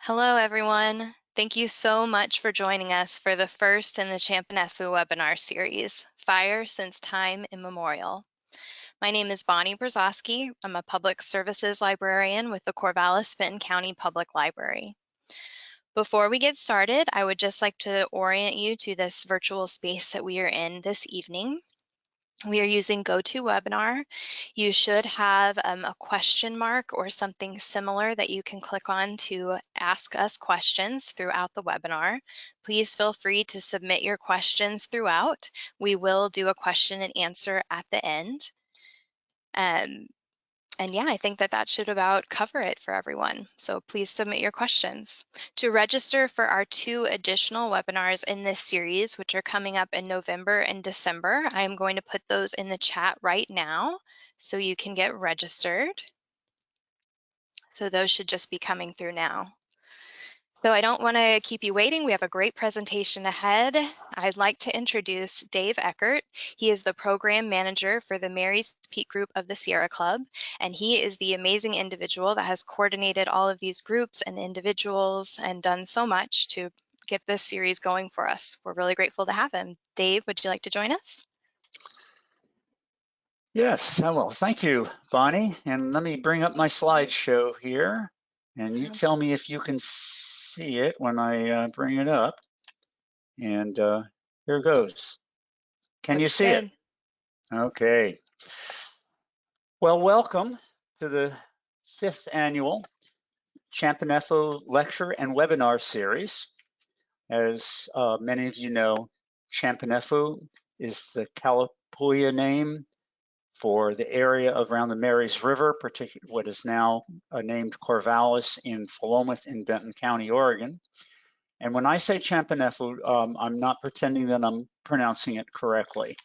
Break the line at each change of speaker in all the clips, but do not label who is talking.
Hello, everyone. Thank you so much for joining us for the first in the Champinefu webinar series, Fire Since Time Immemorial. My name is Bonnie Brzozowski. I'm a public services librarian with the Corvallis-Benton County Public Library. Before we get started, I would just like to orient you to this virtual space that we are in this evening. We are using GoToWebinar. You should have a question mark or something similar that you can click on to ask us questions throughout the webinar. Please feel free to submit your questions throughout. We will do a question and answer at the end. And yeah, I think that should about cover it for everyone. So please submit your questions. To register for our 2 additional webinars in this series, which are coming up in November and December, I am going to put those in the chat right now so you can get registered. So those should just be coming through now. So I don't want to keep you waiting. We have a great presentation ahead. I'd like to introduce Dave Eckert. He is the program manager for the Mary's Peak group of the Sierra Club, and he is the amazing individual that has coordinated all of these groups and individuals and done so much to get this series going for us. We're really grateful to have him. Dave, would you like to join us?
Yes, well, thank you, Bonnie. And let me bring up my slideshow here. And you tell me if you can see it when I bring it up. And here goes. Can you see it? Okay. Well, welcome to the 5th annual Champinefu Lecture and Webinar Series. As many of you know, Champinefu is the Kalapuya name for the area around the Marys River, particularly what is now named Corvallis in Philomath in Benton County, Oregon. And when I say Champinefu, I'm not pretending that I'm pronouncing it correctly.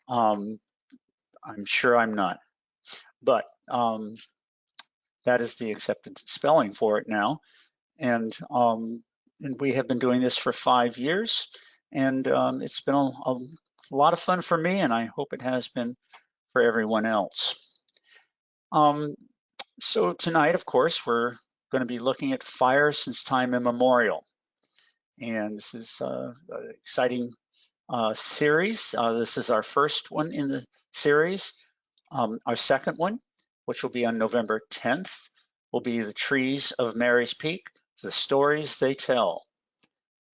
I'm sure I'm not, but that is the accepted spelling for it now. And we have been doing this for 5 years, and it's been a lot of fun for me, and I hope it has been for everyone else. So tonight, of course, we're going to be looking at fire since time immemorial. And this is an exciting series. This is our first one in the series. Our second one, which will be on November 10th, will be The Trees of Mary's Peak, The Stories They Tell.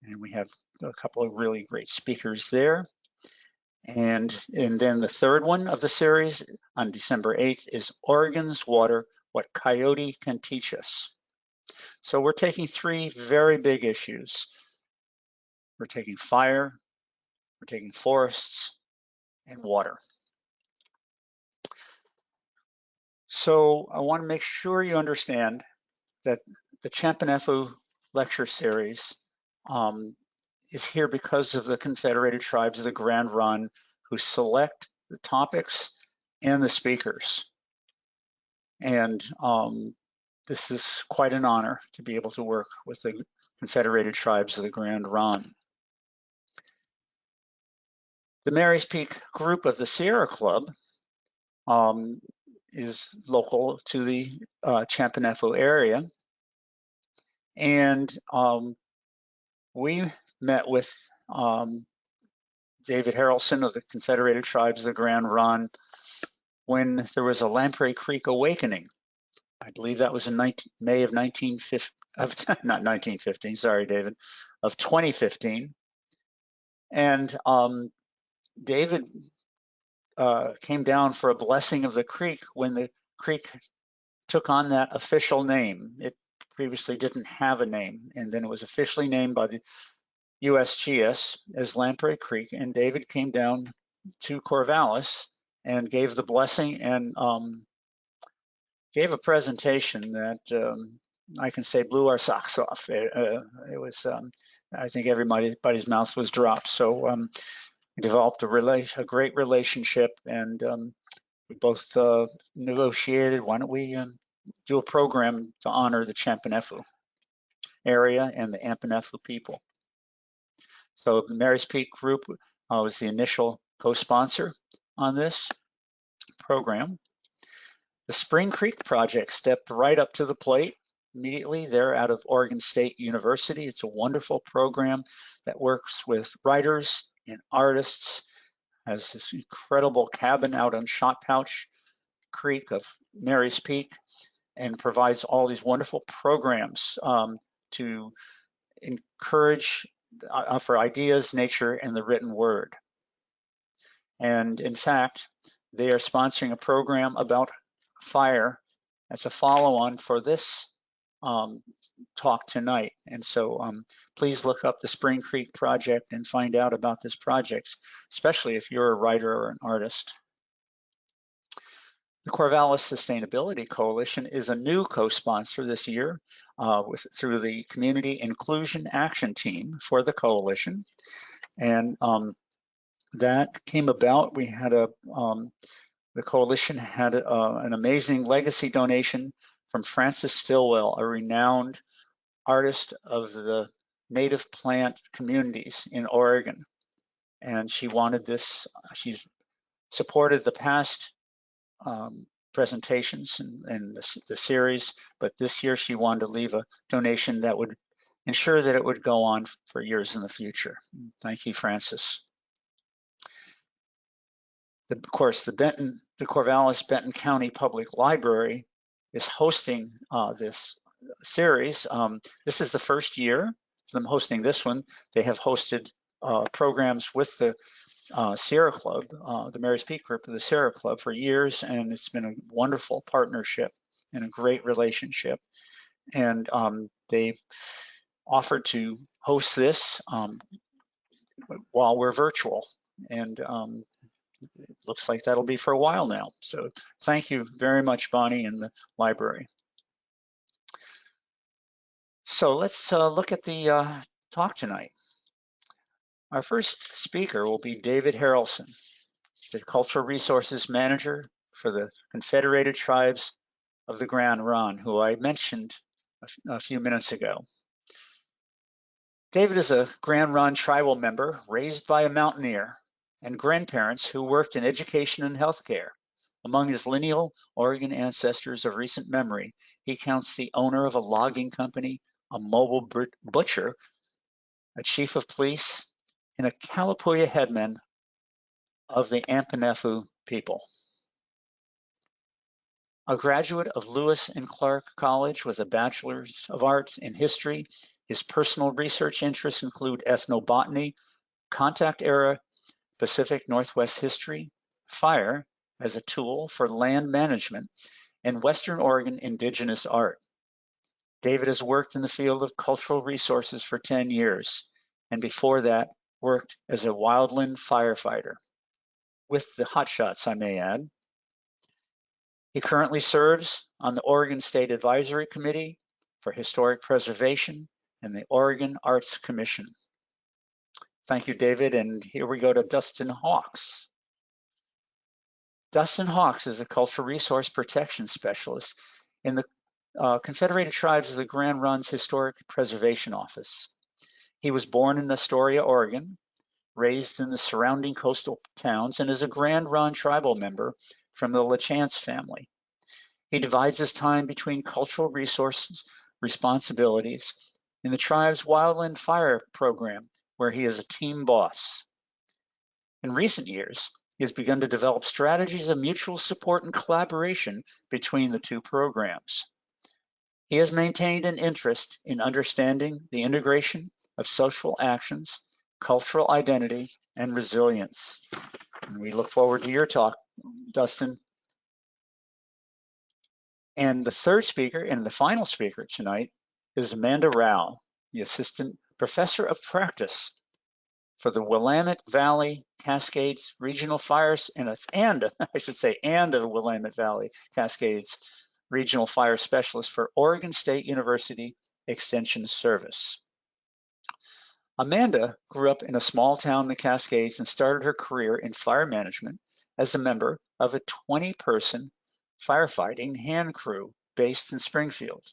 And we have a couple of really great speakers there. And then the third one of the series on December 8th is Oregon's Water, What Coyote Can Teach Us. So we're taking 3 very big issues. We're taking fire, we're taking forests, and water. So I want to make sure you understand that the Champinefu lecture series is here because of the Confederated Tribes of the Grand Run, who select the topics and the speakers. And this is quite an honor to be able to work with the Confederated Tribes of the Grand Run. The Mary's Peak group of the Sierra Club is local to the Champinefu area. And we met with David Harrelson of the Confederated Tribes of the Grand Run when there was a Lamprey Creek awakening. I believe that was in May of 2015, sorry, David, of 2015. And David came down for a blessing of the creek when the creek took on that official name. It previously didn't have a name, and then it was officially named by the USGS as Lamprey Creek, and David came down to Corvallis and gave the blessing and gave a presentation that I can say blew our socks off. It was, I think everybody's mouth was dropped. So we developed a great relationship, and we both negotiated, why don't we do a program to honor the Champinefu area and the Ampinefu people. So the Mary's Peak group was the initial co-sponsor on this program. The Spring Creek project stepped right up to the plate immediately. They're out of Oregon State University. It's a wonderful program that works with writers and artists, has this incredible cabin out on Shot Pouch Creek of Mary's Peak, and provides all these wonderful programs to encourage for ideas, nature, and the written word. And in fact, they are sponsoring a program about fire as a follow-on for this talk tonight. And so please look up the Spring Creek Project and find out about this project, especially if you're a writer or an artist. The Corvallis Sustainability Coalition is a new co-sponsor this year through the Community Inclusion Action Team for the coalition. And that came about. We had the coalition had an amazing legacy donation from Frances Stillwell, a renowned artist of the native plant communities in Oregon. And she wanted this, she's supported the past presentations and the series, but this year she wanted to leave a donation that would ensure that it would go on for years in the future. Thank you, Frances. Of course, the Corvallis Benton County Public Library is hosting this series. This is the first year for them hosting this one. They have hosted programs with the Sierra Club, the Mary's Peak group of the Sierra Club for years, and it's been a wonderful partnership and a great relationship. And they've offered to host this while we're virtual. And it looks like that'll be for a while now. So thank you very much, Bonnie, and the library. So let's look at the talk tonight. Our first speaker will be David Harrelson, the Cultural Resources Manager for the Confederated Tribes of the Grand Ronde, who I mentioned a few minutes ago. David is a Grand Ronde tribal member raised by a mountaineer and grandparents who worked in education and healthcare. Among his lineal Oregon ancestors of recent memory, he counts the owner of a logging company, a mobile butcher, a chief of police, and a Kalapuya headman of the Ampinefu people. A graduate of Lewis and Clark College with a Bachelor's of Arts in History, his personal research interests include ethnobotany, contact era Pacific Northwest history, fire as a tool for land management, and Western Oregon indigenous art. David has worked in the field of cultural resources for 10 years, and before that worked as a wildland firefighter, with the hotshots, I may add. He currently serves on the Oregon State Advisory Committee for Historic Preservation and the Oregon Arts Commission. Thank you, David, and here we go to Dustin Hawks. Dustin Hawks is a Cultural Resource Protection Specialist in the Confederated Tribes of the Grand Ronde's Historic Preservation Office. He was born in Astoria, Oregon, raised in the surrounding coastal towns, and is a Grand Ronde tribal member from the LaChance family. He divides his time between cultural resources responsibilities in the tribe's wildland fire program, where he is a team boss. In recent years, he has begun to develop strategies of mutual support and collaboration between the two programs. He has maintained an interest in understanding the integration of social actions, cultural identity, and resilience. And we look forward to your talk, Dustin. And the third speaker and the final speaker tonight is Amanda Rao, the Assistant Professor of Practice for the Willamette Valley Cascades Regional Fires and the Willamette Valley Cascades Regional Fire Specialist for Oregon State University Extension Service. Amanda grew up in a small town in the Cascades and started her career in fire management as a member of a 20-person firefighting hand crew based in Springfield.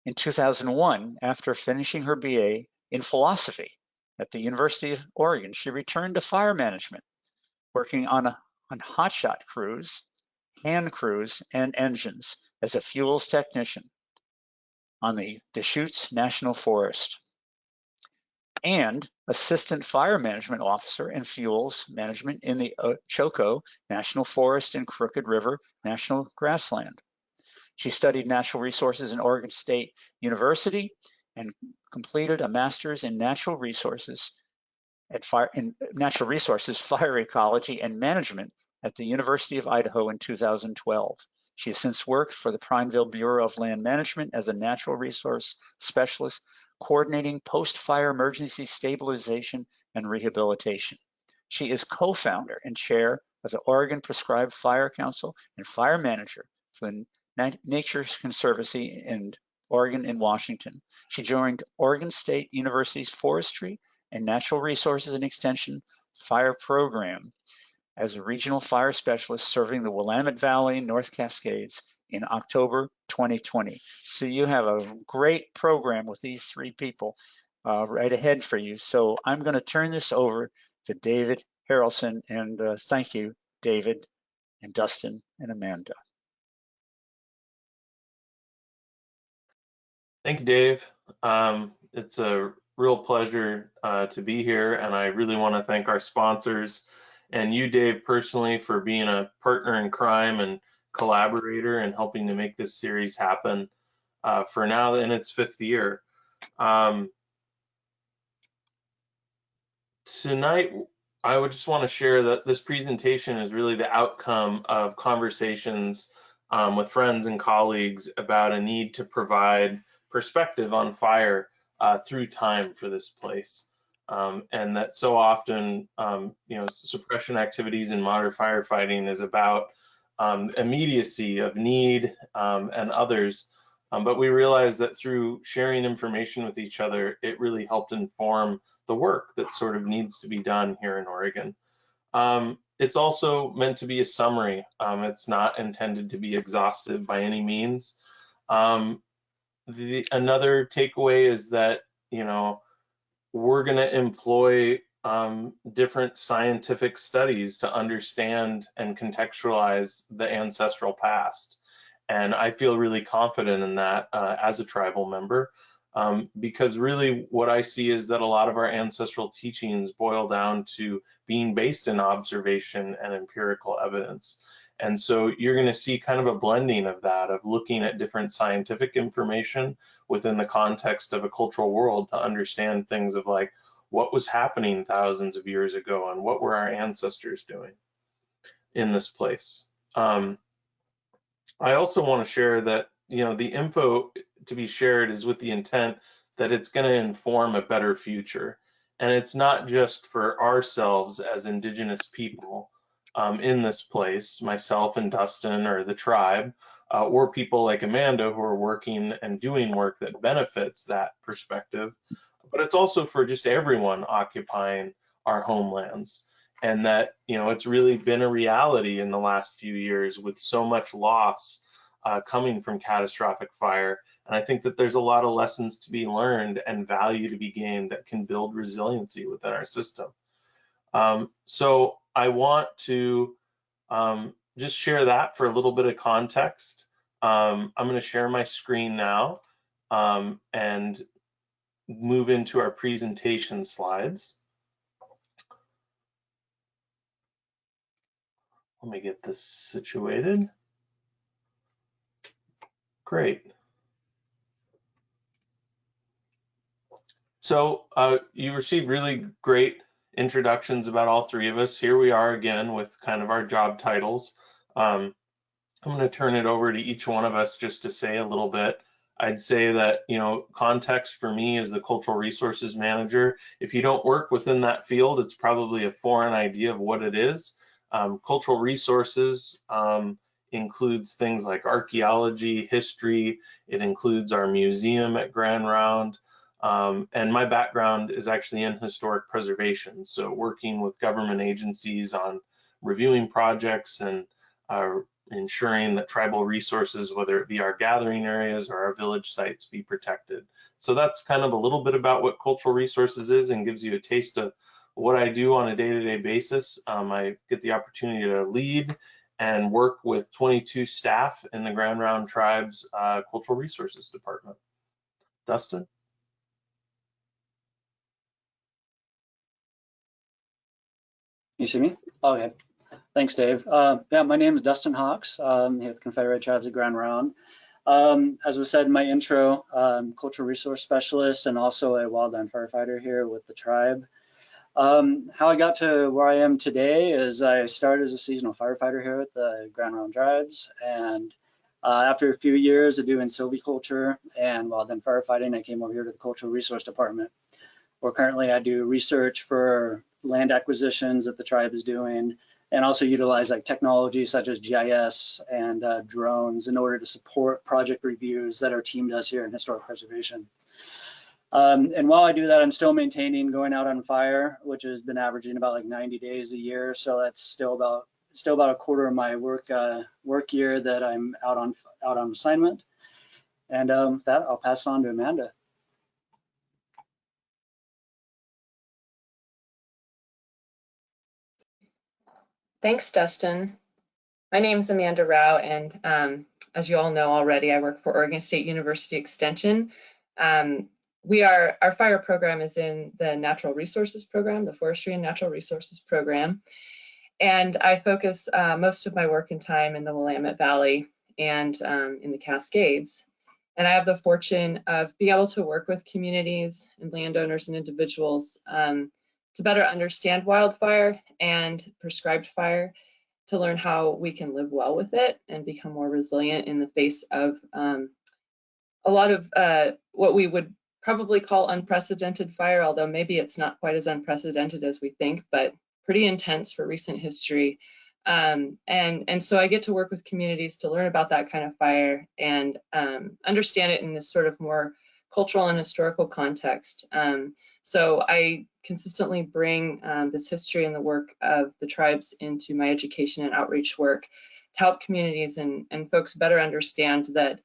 In 2001, after finishing her BA in philosophy at the University of Oregon, she returned to fire management, working on hotshot crews, hand crews, and engines as a fuels technician. on the Deschutes National Forest, and Assistant Fire Management Officer and Fuels Management in the Choco National Forest and Crooked River National Grassland. She studied natural resources in Oregon State University and completed a master's in natural resources, fire ecology and management at the University of Idaho in 2012. She has since worked for the Prineville Bureau of Land Management as a natural resource specialist, coordinating post-fire emergency stabilization and rehabilitation. She is co-founder and chair of the Oregon Prescribed Fire Council and fire manager for the Nature Conservancy in Oregon and Washington. She joined Oregon State University's Forestry and Natural Resources and Extension Fire Program as a regional fire specialist serving the Willamette Valley, North Cascades in October 2020. So you have a great program with these three people right ahead for you. So I'm going to turn this over to David Harrelson, and thank you, David, and Dustin, and Amanda.
Thank you, Dave. It's a real pleasure to be here, and I really want to thank our sponsors and you, Dave, personally, for being a partner in crime and collaborator and helping to make this series happen for now in its 5th year. Tonight, I would just want to share that this presentation is really the outcome of conversations with friends and colleagues about a need to provide perspective on fire through time for this place. And that so often, suppression activities in modern firefighting is about immediacy of need and others. But we realized that through sharing information with each other, it really helped inform the work that sort of needs to be done here in Oregon. It's also meant to be a summary. It's not intended to be exhaustive by any means. Another takeaway is that, we're going to employ different scientific studies to understand and contextualize the ancestral past. And I feel really confident in that as a tribal member, because really what I see is that a lot of our ancestral teachings boil down to being based in observation and empirical evidence. And so you're going to see kind of a blending of that, of looking at different scientific information within the context of a cultural world to understand things of like what was happening thousands of years ago and what were our ancestors doing in this place. I also want to share that, the info to be shared is with the intent that it's going to inform a better future. And it's not just for ourselves as Indigenous people in this place, myself and Dustin or the tribe, or people like Amanda who are working and doing work that benefits that perspective, but it's also for just everyone occupying our homelands. And that, it's really been a reality in the last few years with so much loss coming from catastrophic fire. And I think that there's a lot of lessons to be learned and value to be gained that can build resiliency within our system. So I want to just share that for a little bit of context. I'm going to share my screen now and move into our presentation slides. Let me get this situated. Great. So you received really great introductions about all three of us. Here we are again with kind of our job titles. I'm going to turn it over to each one of us just to say a little bit. I'd say that, context for me is the cultural resources manager. If you don't work within that field, it's probably a foreign idea of what it is. Cultural resources includes things like archaeology, history. It includes our museum at Grand Round. And my background is actually in historic preservation. So working with government agencies on reviewing projects and ensuring that tribal resources, whether it be our gathering areas or our village sites, be protected. So that's kind of a little bit about what cultural resources is and gives you a taste of what I do on a day-to-day basis. I get the opportunity to lead and work with 22 staff in the Grand Round Tribe's Cultural Resources Department. Dustin?
You see me? Okay. Thanks, Dave. Yeah, my name is Dustin Hawks. I'm here with Confederate Tribes of Grand Round. As was said in my intro, I'm cultural resource specialist and also a wildland firefighter here with the tribe. How I got to where I am today is I started as a seasonal firefighter here at the Grand Round Tribes, and after a few years of doing silviculture and wildland firefighting, I came over here to the Cultural Resource Department, where currently I do research for land acquisitions that the tribe is doing, and also utilize like technology such as GIS and drones in order to support project reviews that our team does here in historic preservation. And while I do that, I'm still maintaining going out on fire, which has been averaging about like 90 days a year. So that's still about a quarter of my work year that I'm out on assignment. And with that, I'll pass it on to Amanda.
Thanks, Dustin. My name is Amanda Rao, and as you all know already, I work for Oregon State University Extension. Our fire program is in the Natural Resources program, the Forestry and Natural Resources program, and I focus most of my work and time in the Willamette Valley and in the Cascades. And I have the fortune of being able to work with communities and landowners and individuals to better understand wildfire and prescribed fire, to learn how we can live well with it and become more resilient in the face of a lot of what we would probably call unprecedented fire, although maybe it's not quite as unprecedented as we think, but pretty intense for recent history. And so I get to work with communities to learn about that kind of fire and understand it in this sort of more cultural and historical context. So I consistently bring this history and the work of the tribes into my education and outreach work to help communities and folks better understand that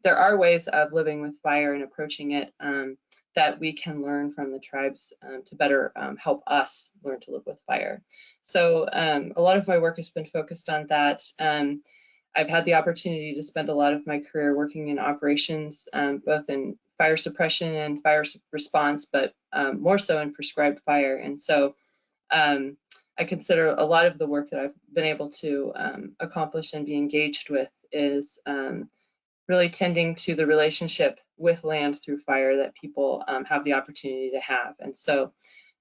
there are ways of living with fire and approaching it that we can learn from the tribes to better help us learn to live with fire. So a lot of my work has been focused on that. I've had the opportunity to spend a lot of my career working in operations, both in fire suppression and fire response, but more so in prescribed fire. And so I consider a lot of the work that I've been able to accomplish and be engaged with is really tending to the relationship with land through fire that people have the opportunity to have. And so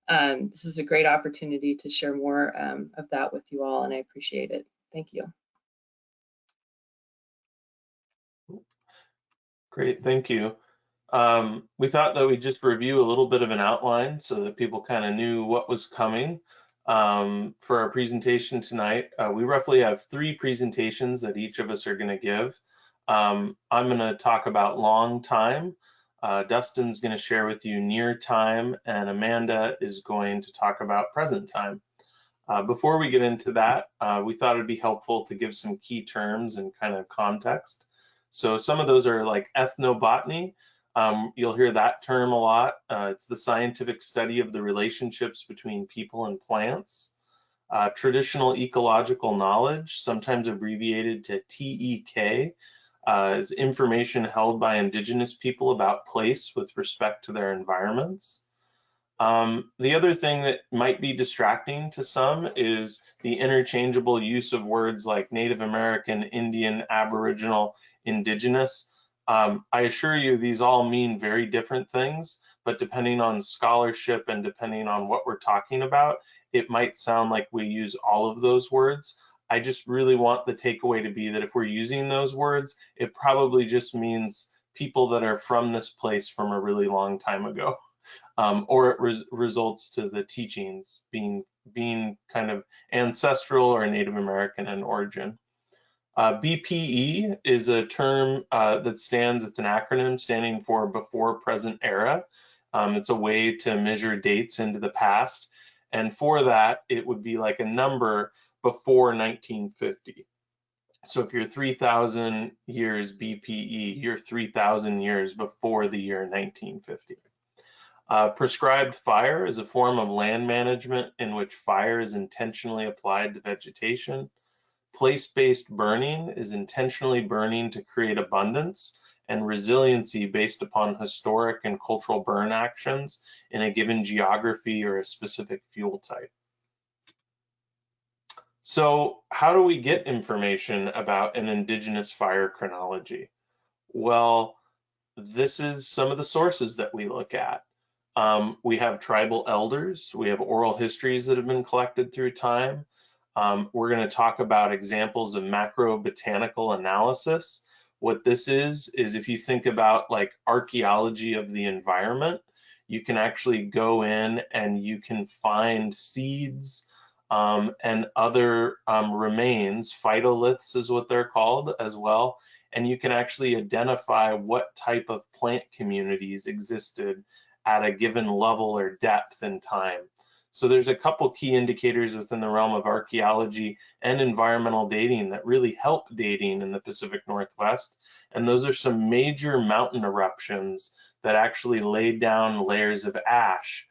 this is a great opportunity to share more of that with you all, and I appreciate it. Thank you.
Great, thank you. We thought that we'd just review a little bit of an outline so that people kind of knew what was coming for our presentation tonight. We roughly have 3 presentations that each of us are going to give. I'm going to talk about long time. Dustin's going to share with you near time, and Amanda is going to talk about present time. Before we get into that, we thought it'd be helpful to give some key terms and kind of context. So some of those are like ethnobotany. You'll hear that term a lot. It's the scientific study of the relationships between people and plants. Traditional ecological knowledge, sometimes abbreviated to TEK, is information held by indigenous people about place with respect to their environments. The other thing that might be distracting to some is the interchangeable use of words like Native American, Indian, Aboriginal, Indigenous. I assure you these all mean very different things, but depending on scholarship and depending on what we're talking about, it might sound like we use all of those words. I just really want the takeaway to be that if we're using those words, it probably just means people that are from this place from a really long time ago. Or it results to the teachings being kind of ancestral or Native American in origin. BPE is a term it's an acronym standing for Before Present Era. It's a way to measure dates into the past. And for that, it would be like a number before 1950. So if you're 3,000 years BPE, you're 3,000 years before the year 1950. Prescribed fire is a form of land management in which fire is intentionally applied to vegetation. Place-based burning is intentionally burning to create abundance and resiliency based upon historic and cultural burn actions in a given geography or a specific fuel type. So how do we get information about an indigenous fire chronology? Well, this is some of the sources that we look at. We have tribal elders, we have oral histories that have been collected through time. We're going to talk about examples of macro-botanical analysis. What this is if you think about like archaeology of the environment, you can actually go in and you can find seeds and other remains, phytoliths is what they're called as well, and you can actually identify what type of plant communities existed at a given level or depth in time. So there's a couple key indicators within the realm of archaeology and environmental dating that really help dating in the Pacific Northwest. And those are some major mountain eruptions that actually laid down layers of ash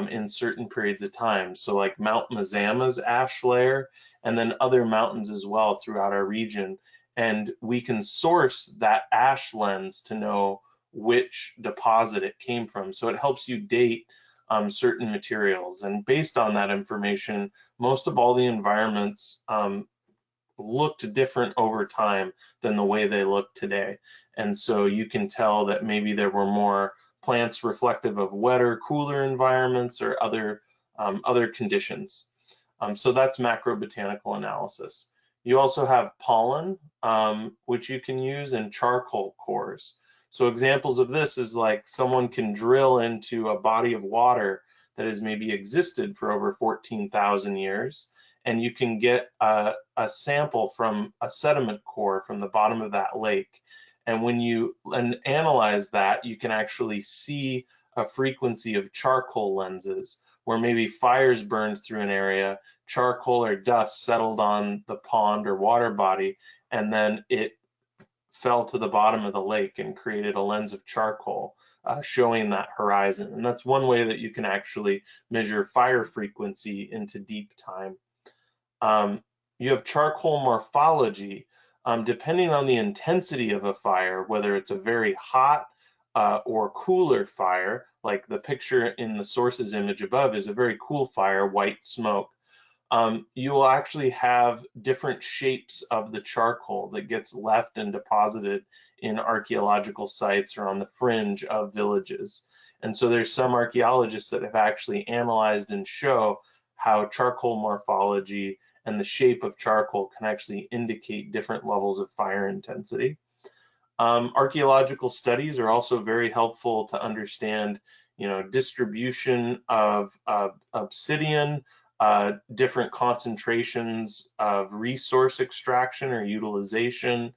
in certain periods of time. So like Mount Mazama's ash layer, and then other mountains as well throughout our region. And we can source that ash lens to know which deposit it came from. So it helps you date certain materials. And based on that information, most of all the environments looked different over time than the way they look today. And so you can tell that maybe there were more plants reflective of wetter, cooler environments or other conditions. So that's macro-botanical analysis. You also have pollen, which you can use, and charcoal cores. So examples of this is like someone can drill into a body of water that has maybe existed for over 14,000 years, and you can get a sample from a sediment core from the bottom of that lake. And when you analyze that, you can actually see a frequency of charcoal lenses, where maybe fires burned through an area, charcoal or dust settled on the pond or water body, and then it fell to the bottom of the lake and created a lens of charcoal showing that horizon. And that's one way that you can actually measure fire frequency into deep time. You have charcoal morphology. Depending on the intensity of a fire, whether it's a very hot or cooler fire, like the picture in the sources image above is a very cool fire, white smoke. You will actually have different shapes of the charcoal that gets left and deposited in archaeological sites or on the fringe of villages. And so there's some archaeologists that have actually analyzed and show how charcoal morphology and the shape of charcoal can actually indicate different levels of fire intensity. Archaeological studies are also very helpful to understand, distribution of obsidian, different concentrations of resource extraction or utilization,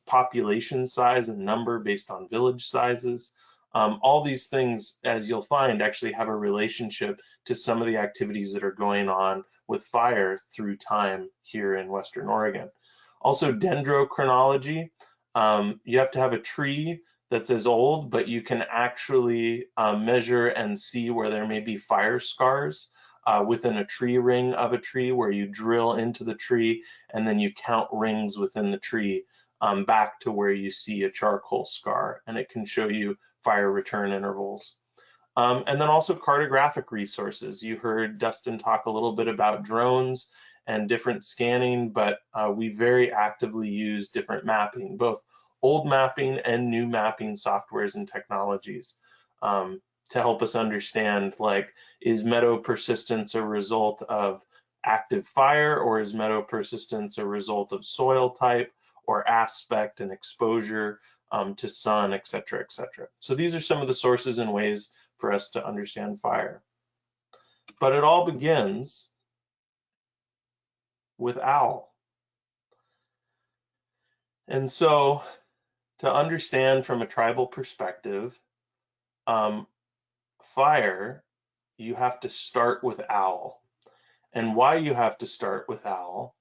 population size and number based on village sizes. All these things, as you'll find, actually have a relationship to some of the activities that are going on with fire through time here in Western Oregon. Also, dendrochronology. You have to have a tree that's as old, but you can actually measure and see where there may be fire scars within a tree ring of a tree, where you drill into the tree and then you count rings within the tree back to where you see a charcoal scar, and it can show you fire return intervals. And then also cartographic resources. You heard Dustin talk a little bit about drones and different scanning, but we very actively use different mapping, both old mapping and new mapping softwares and technologies to help us understand, like, is meadow persistence a result of active fire, or is meadow persistence a result of soil type or aspect and exposure to sun, et cetera, et cetera. So these are some of the sources and ways for us to understand fire. But it all begins with owl. And so to understand from a tribal perspective, fire, you have to start with owl. And why you have to start with owl,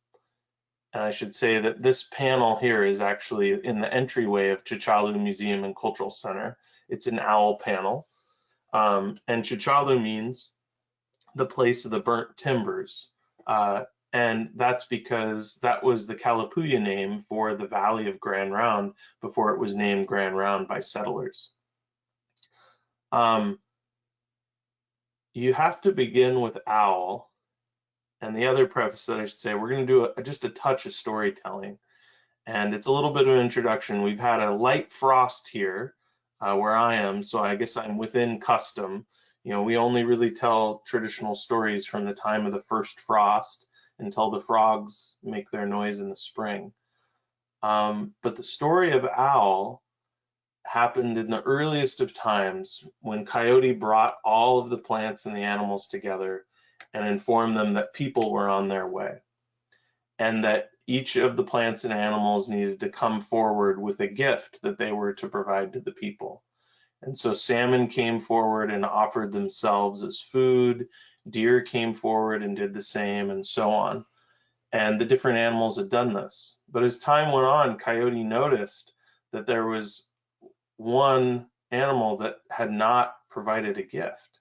and I should say that this panel here is actually in the entryway of Chichalu Museum and Cultural Center. It's an owl panel. And Chichalu means the place of the burnt timbers. And that's because that was the Kalapuya name for the Valley of Grand Round before it was named Grand Round by settlers. You have to begin with owl. And the other preface that I should say, we're going to do just a touch of storytelling. And it's a little bit of an introduction. We've had a light frost here where I am, so I guess I'm within custom. You know, we only really tell traditional stories from the time of the first frost until the frogs make their noise in the spring. But the story of Owl happened in the earliest of times when Coyote brought all of the plants and the animals together and informed them that people were on their way, and that each of the plants and animals needed to come forward with a gift that they were to provide to the people. And so salmon came forward and offered themselves as food, deer came forward and did the same, and so on. And the different animals had done this. But as time went on, Coyote noticed that there was one animal that had not provided a gift,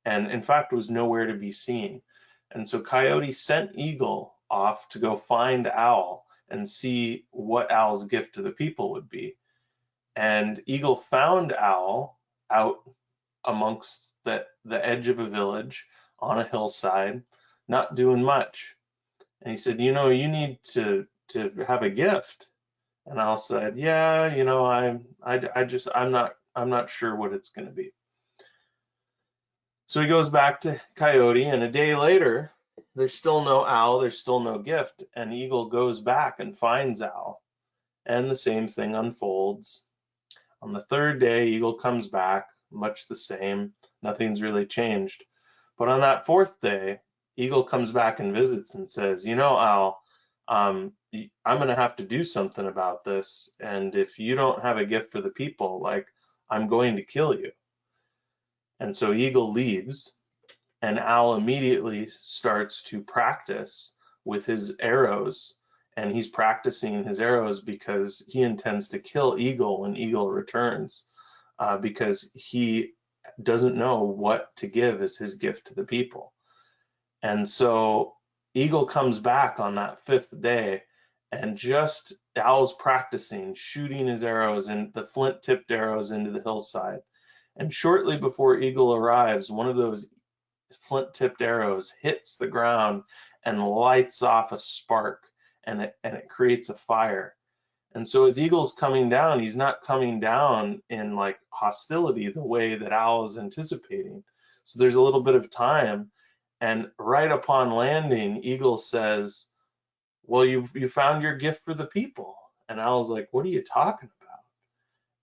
and in fact was nowhere to be seen. And so Coyote sent Eagle off to go find Owl and see what Owl's gift to the people would be. And Eagle found Owl out amongst the edge of a village on a hillside, not doing much. And he said, you know, you need to have a gift. And Owl said, yeah, you know, I'm not sure what it's going to be. So he goes back to Coyote, and a day later, there's still no Owl, there's still no gift, and Eagle goes back and finds Owl, and the same thing unfolds. On the third day, Eagle comes back, much the same, nothing's really changed. But on that fourth day, Eagle comes back and visits and says, you know, Owl, I'm going to have to do something about this, and if you don't have a gift for the people, like, I'm going to kill you. And so Eagle leaves, and Owl immediately starts to practice with his arrows, and he's practicing his arrows because he intends to kill Eagle when Eagle returns, because he doesn't know what to give as his gift to the people. And so Eagle comes back on that fifth day, and just Owl's practicing shooting his arrows and the flint-tipped arrows into the hillside. And shortly before Eagle arrives, one of those flint-tipped arrows hits the ground and lights off a spark, and it creates a fire. And so as Eagle's coming down, he's not coming down in like hostility the way that Owl is anticipating. So there's a little bit of time, and right upon landing, Eagle says, well, you found your gift for the people. And Owl's like, what are you talking about?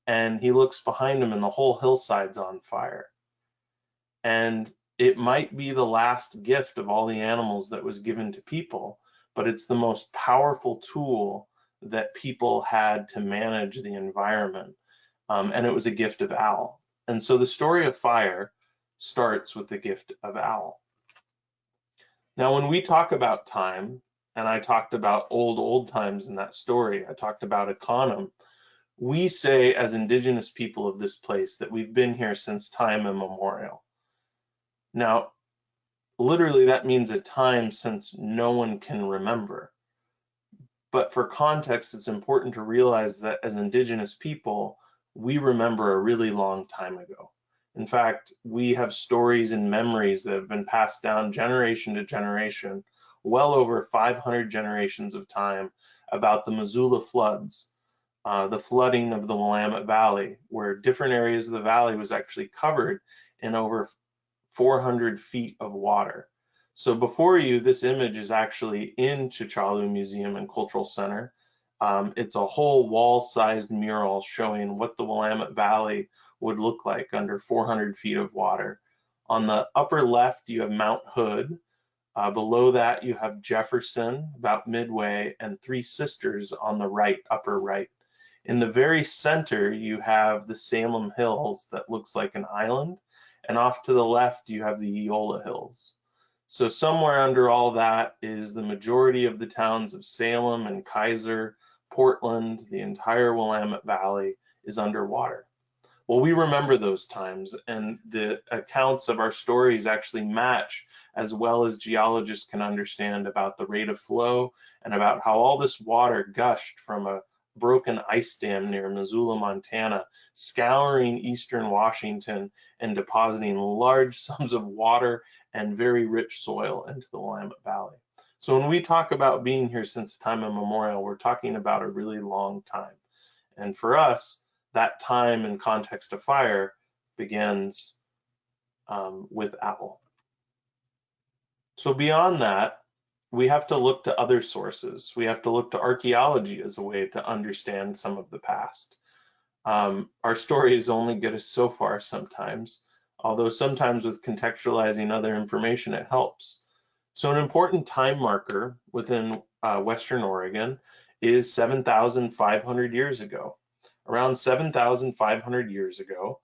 And he looks behind him, and the whole hillside's on fire. And it might be the last gift of all the animals that was given to people, but it's the most powerful tool that people had to manage the environment. And it was a gift of Owl. And so the story of fire starts with the gift of Owl. Now, when we talk about time, and I talked about old times in that story, I talked about Econom, we say as indigenous people of this place that we've been here since time immemorial. Now, literally that means a time since no one can remember. But for context, it's important to realize that as indigenous people, we remember a really long time ago. In fact, we have stories and memories that have been passed down generation to generation, well over 500 generations of time, about the Missoula floods, the flooding of the Willamette Valley, where different areas of the valley was actually covered in over 400 feet of water. So before you, this image is actually in Chichalu Museum and Cultural Center. It's a whole wall-sized mural showing what the Willamette Valley would look like under 400 feet of water. On the upper left, you have Mount Hood. Below that, you have Jefferson, about midway, and Three Sisters on the right, upper right. In the very center, you have the Salem Hills that looks like an island, and off to the left, you have the Eola Hills. So somewhere under all that is the majority of the towns of Salem and Kaiser, Portland, the entire Willamette Valley is underwater. Well, we remember those times, and the accounts of our stories actually match as well as geologists can understand about the rate of flow and about how all this water gushed from a broken ice dam near Missoula, Montana, scouring eastern Washington and depositing large sums of water and very rich soil into the Willamette Valley. So when we talk about being here since time immemorial, we're talking about a really long time. And for us, that time in context of fire begins with Owl. So beyond that, we have to look to other sources. We have to look to archaeology as a way to understand some of the past. Our stories only get us so far sometimes, although sometimes with contextualizing other information, it helps. So an important time marker within Western Oregon is 7,500 years ago. Around 7,500 years ago,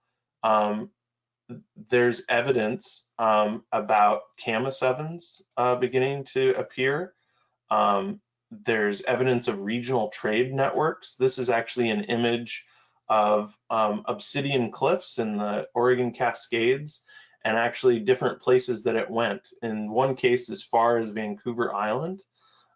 there's evidence about Camas ovens beginning to appear. There's evidence of regional trade networks. This is actually an image of obsidian cliffs in the Oregon Cascades and actually different places that it went. In one case, as far as Vancouver Island,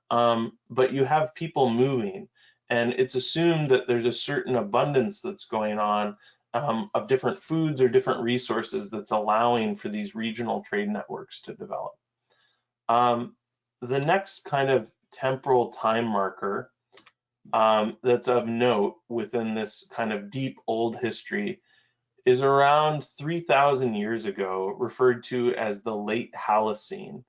but you have people moving, and it's assumed that there's a certain abundance that's going on of different foods or different resources that's allowing for these regional trade networks to develop. The next kind of temporal time marker that's of note within this kind of deep old history is around 3,000 years ago, referred to as the late Holocene.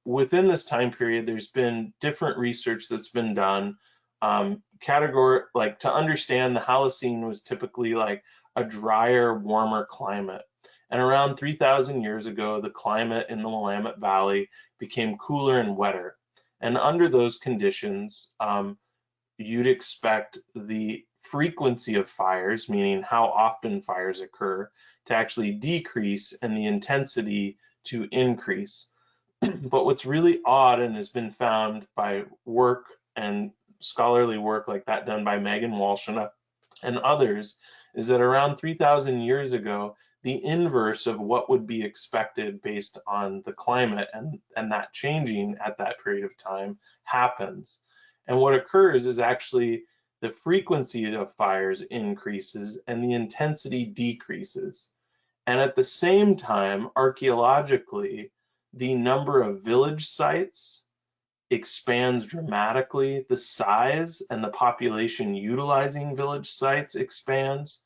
Within this time period, there's been different research that's been done. To understand the Holocene was typically like a drier, warmer climate. And around 3,000 years ago, the climate in the Willamette Valley became cooler and wetter. And under those conditions, you'd expect the frequency of fires, meaning how often fires occur, to actually decrease and the intensity to increase. But what's really odd and has been found by work and scholarly work like that done by Megan Walsh and others is that around 3,000 years ago, the inverse of what would be expected based on the climate and that changing at that period of time happens. And what occurs is actually the frequency of fires increases and the intensity decreases. And at the same time, archaeologically, the number of village sites expands dramatically, the size and the population utilizing village sites expands,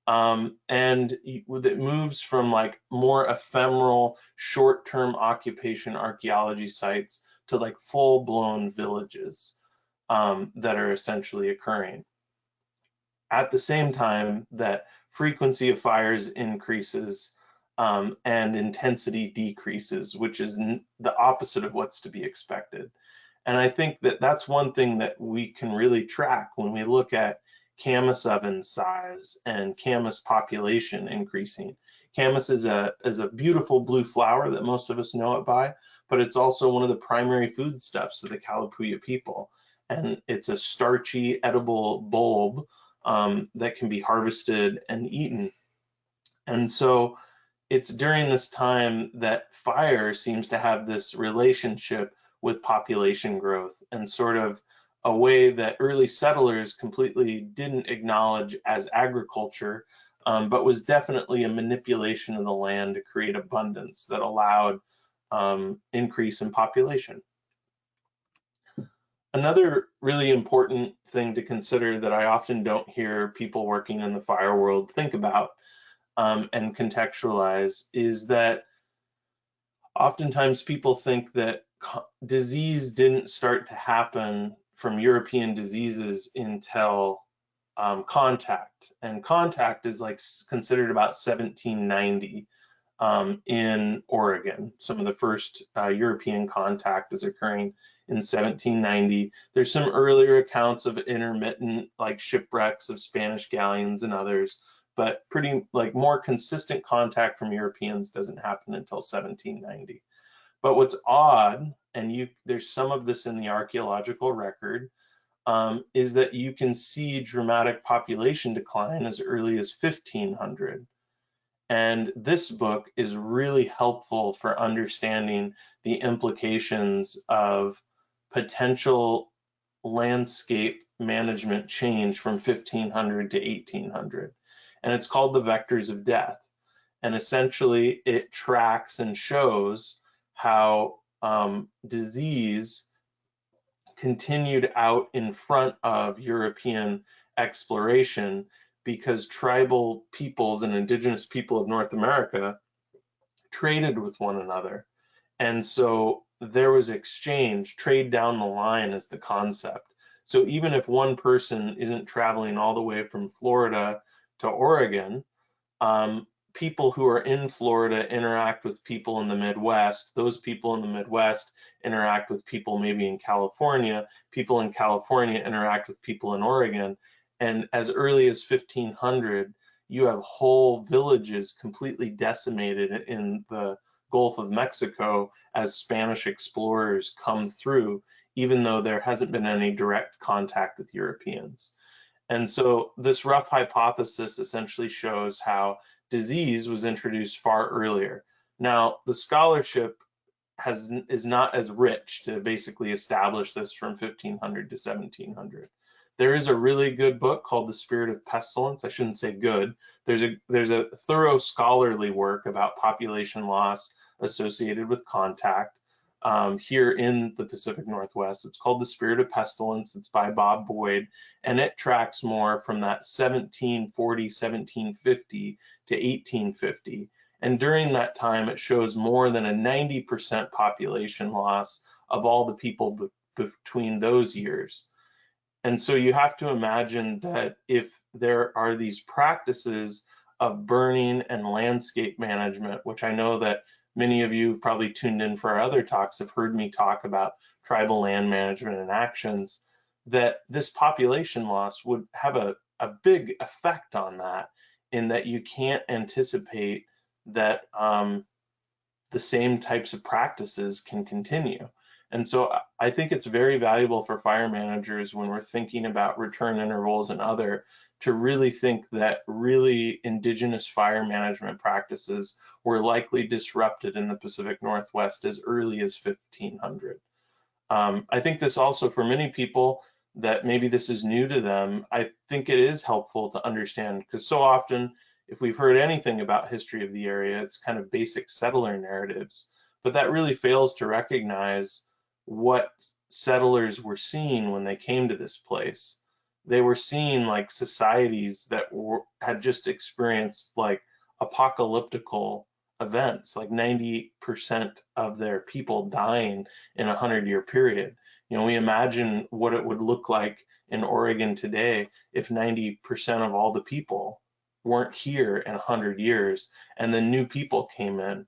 and it moves from like more ephemeral short-term occupation archaeology sites to like full-blown villages that are essentially occurring. At the same time that frequency of fires increases and intensity decreases, which is the opposite of what's to be expected. And I think that that's one thing that we can really track when we look at Camas oven size and Camas population increasing. Camas is a beautiful blue flower that most of us know it by, but it's also one of the primary foodstuffs of the Kalapuya people. And it's a starchy, edible bulb that can be harvested and eaten. And so it's during this time that fire seems to have this relationship with population growth and sort of a way that early settlers completely didn't acknowledge as agriculture, but was definitely a manipulation of the land to create abundance that allowed increase in population. Another really important thing to consider that I often don't hear people working in the fire world think about and contextualize is that oftentimes people think that disease didn't start to happen from European diseases until contact, and contact is like considered about 1790 in Oregon. Some of the first European contact is occurring in 1790. There's some earlier accounts of intermittent like shipwrecks of Spanish galleons and others, but pretty like more consistent contact from Europeans doesn't happen until 1790. But what's odd, and there's some of this in the archaeological record, is that you can see dramatic population decline as early as 1500. And this book is really helpful for understanding the implications of potential landscape management change from 1500 to 1800. And it's called The Vectors of Death. And essentially it tracks and shows how disease continued out in front of European exploration, because tribal peoples and indigenous people of North America traded with one another. And so there was exchange, trade down the line is the concept. So even if one person isn't traveling all the way from Florida to Oregon, people who are in Florida interact with people in the Midwest. Those people in the Midwest interact with people maybe in California. People in California interact with people in Oregon. And as early as 1500, you have whole villages completely decimated in the Gulf of Mexico as Spanish explorers come through, even though there hasn't been any direct contact with Europeans. And so this rough hypothesis essentially shows how disease was introduced far earlier. Now, the scholarship is not as rich to basically establish this from 1500 to 1700. There is a really good book called The Spirit of Pestilence. I shouldn't say good. There's a thorough scholarly work about population loss associated with contact here in the Pacific Northwest. It's called The Spirit of Pestilence. It's by Bob Boyd, and it tracks more from that 1740, 1750 to 1850. And during that time, it shows more than a 90% population loss of all the people between those years. And so you have to imagine that if there are these practices of burning and landscape management, which I know that many of you probably tuned in for our other talks have heard me talk about tribal land management and actions, that this population loss would have a big effect on that, in that you can't anticipate that the same types of practices can continue. And so I think it's very valuable for fire managers when we're thinking about return intervals and other, to really think that really indigenous fire management practices were likely disrupted in the Pacific Northwest as early as 1500. I think this also, for many people that maybe this is new to them, I think it is helpful to understand, because so often if we've heard anything about history of the area, it's kind of basic settler narratives, but that really fails to recognize what settlers were seeing when they came to this place. They were seeing like societies that had just experienced like apocalyptical events, like 90% of their people dying in a 100-year period. You know, we imagine what it would look like in Oregon today if 90% of all the people weren't here in 100 years and then new people came in.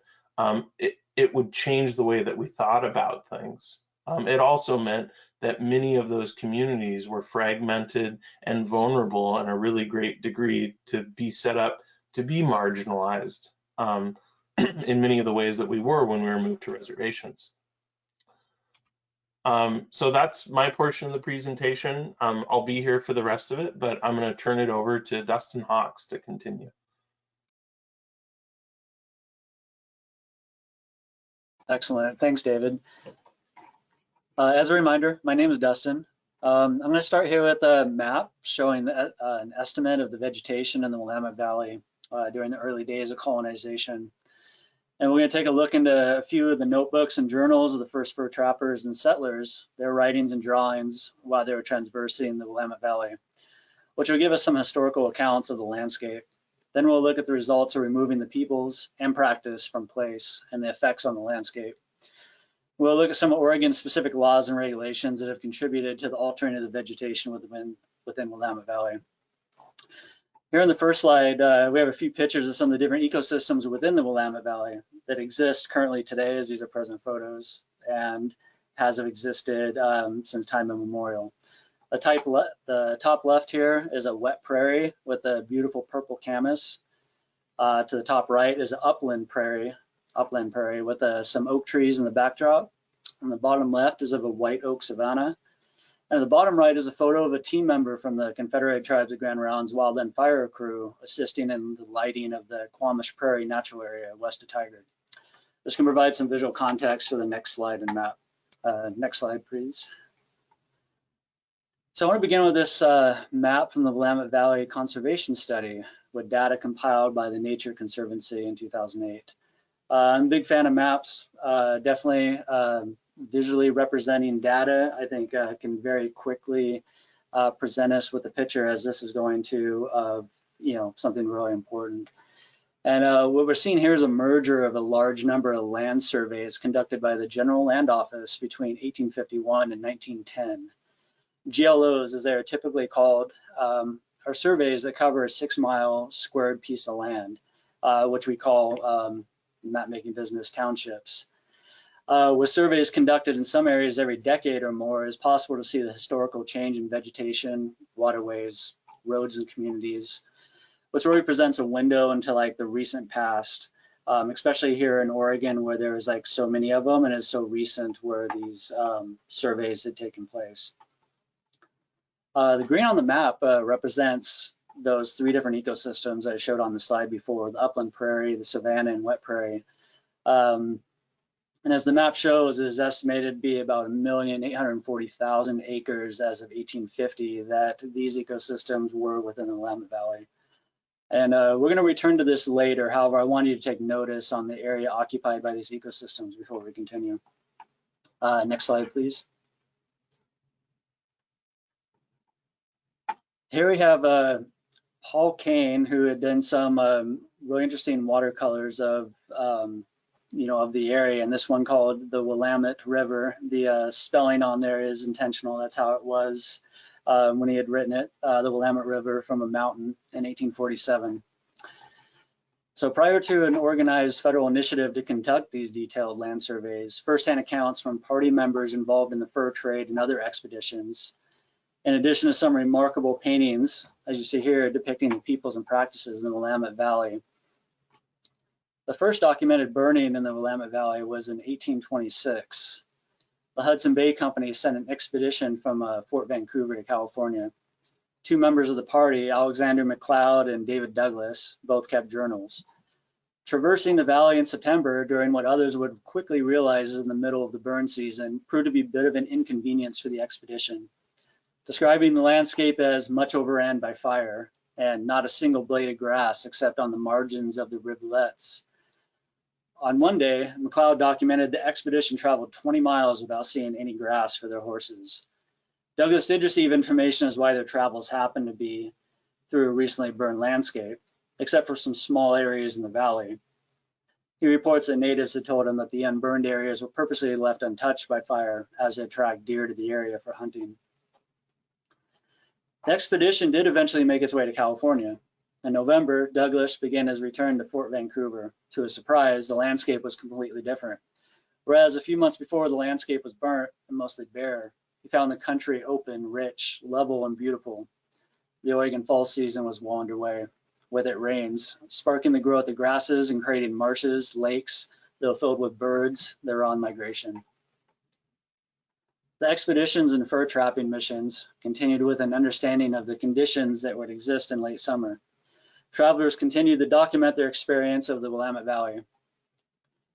It would change the way that we thought about things. It also meant that many of those communities were fragmented and vulnerable in a really great degree to be set up to be marginalized in many of the ways that we were when we were moved to reservations. So that's my portion of the presentation. I'll be here for the rest of it, but I'm going to turn it over to Dustin Hawks to continue.
Excellent. Thanks, David. As a reminder, my name is Dustin. I'm going to start here with a map showing an estimate of the vegetation in the Willamette Valley during the early days of colonization. And we're going to take a look into a few of the notebooks and journals of the first fur trappers and settlers, their writings and drawings while they were transversing the Willamette Valley, which will give us some historical accounts of the landscape. Then we'll look at the results of removing the peoples and practice from place and the effects on the landscape. We'll look at some Oregon specific laws and regulations that have contributed to the altering of the vegetation within Willamette Valley. Here in the first slide, we have a few pictures of some of the different ecosystems within the Willamette Valley that exist currently today, as these are present photos, and has existed since time immemorial. The top left here is a wet prairie with a beautiful purple camas. To the top right is an upland prairie with some oak trees in the backdrop. On the bottom left is of a white oak savanna. And at the bottom right is a photo of a team member from the Confederated Tribes of Grand Rounds Wildland Fire Crew assisting in the lighting of the Quamash Prairie Natural Area west of Tigard. This can provide some visual context for the next slide and map. Next slide, please. So I want to begin with this map from the Willamette Valley Conservation Study with data compiled by the Nature Conservancy in 2008. I'm a big fan of maps, definitely visually representing data. I think can very quickly present us with a picture, as this is going to, something really important. And what we're seeing here is a merger of a large number of land surveys conducted by the General Land Office between 1851 and 1910. GLOs, as they are typically called, are surveys that cover a 6-mile squared piece of land, which we call map-making business townships. With surveys conducted in some areas every decade or more, it's possible to see the historical change in vegetation, waterways, roads, and communities, which really presents a window into like the recent past, especially here in Oregon, where there's like so many of them and it's so recent where these surveys had taken place. The green on the map represents those 3 different ecosystems I showed on the slide before: the upland prairie, the savanna, and wet prairie. And as the map shows, it is estimated to be about 1,840,000 acres as of 1850 that these ecosystems were within the Willamette Valley. And we're going to return to this later. However, I want you to take notice on the area occupied by these ecosystems before we continue. Next slide, please. Here we have Paul Kane, who had done some really interesting watercolors of of the area, and this one called the Willamette River. The spelling on there is intentional. That's how it was when he had written it, the Willamette River from a mountain in 1847. So prior to an organized federal initiative to conduct these detailed land surveys, firsthand accounts from party members involved in the fur trade and other expeditions, in addition to some remarkable paintings, as you see here, depicting the peoples and practices in the Willamette Valley. The first documented burning in the Willamette Valley was in 1826. The Hudson Bay Company sent an expedition from Fort Vancouver to California. 2 members of the party, Alexander McLeod and David Douglas, both kept journals. Traversing the valley in September during what others would quickly realize is in the middle of the burn season proved to be a bit of an inconvenience for the expedition. Describing the landscape as much overran by fire and not a single blade of grass except on the margins of the rivulets. On one day, McLeod documented the expedition traveled 20 miles without seeing any grass for their horses. Douglas did receive information as why their travels happened to be through a recently burned landscape, except for some small areas in the valley. He reports that natives had told him that the unburned areas were purposely left untouched by fire as they attract deer to the area for hunting. The expedition did eventually make its way to California. In November, Douglas began his return to Fort Vancouver. To his surprise, the landscape was completely different. Whereas a few months before the landscape was burnt and mostly bare, he found the country open, rich, level, and beautiful. The Oregon fall season was well underway. With it rains, sparking the growth of grasses and creating marshes, lakes, though filled with birds that are on migration. The expeditions and fur trapping missions continued with an understanding of the conditions that would exist in late summer. Travelers continued to document their experience of the Willamette Valley.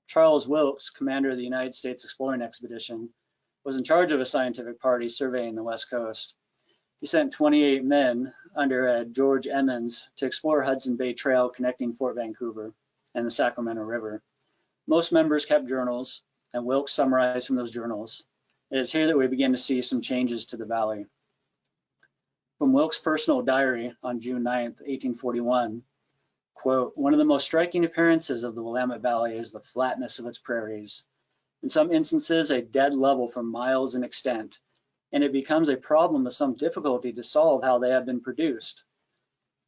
Charles Wilkes, commander of the United States Exploring Expedition, was in charge of a scientific party surveying the West Coast. He sent 28 men under George Emmons to explore Hudson Bay Trail connecting Fort Vancouver and the Sacramento River. Most members kept journals, and Wilkes summarized from those journals. It is here that we begin to see some changes to the valley. From Wilkes' personal diary on June 9, 1841, quote, "One of the most striking appearances of the Willamette Valley is the flatness of its prairies. In some instances, a dead level for miles in extent, and it becomes a problem of some difficulty to solve how they have been produced.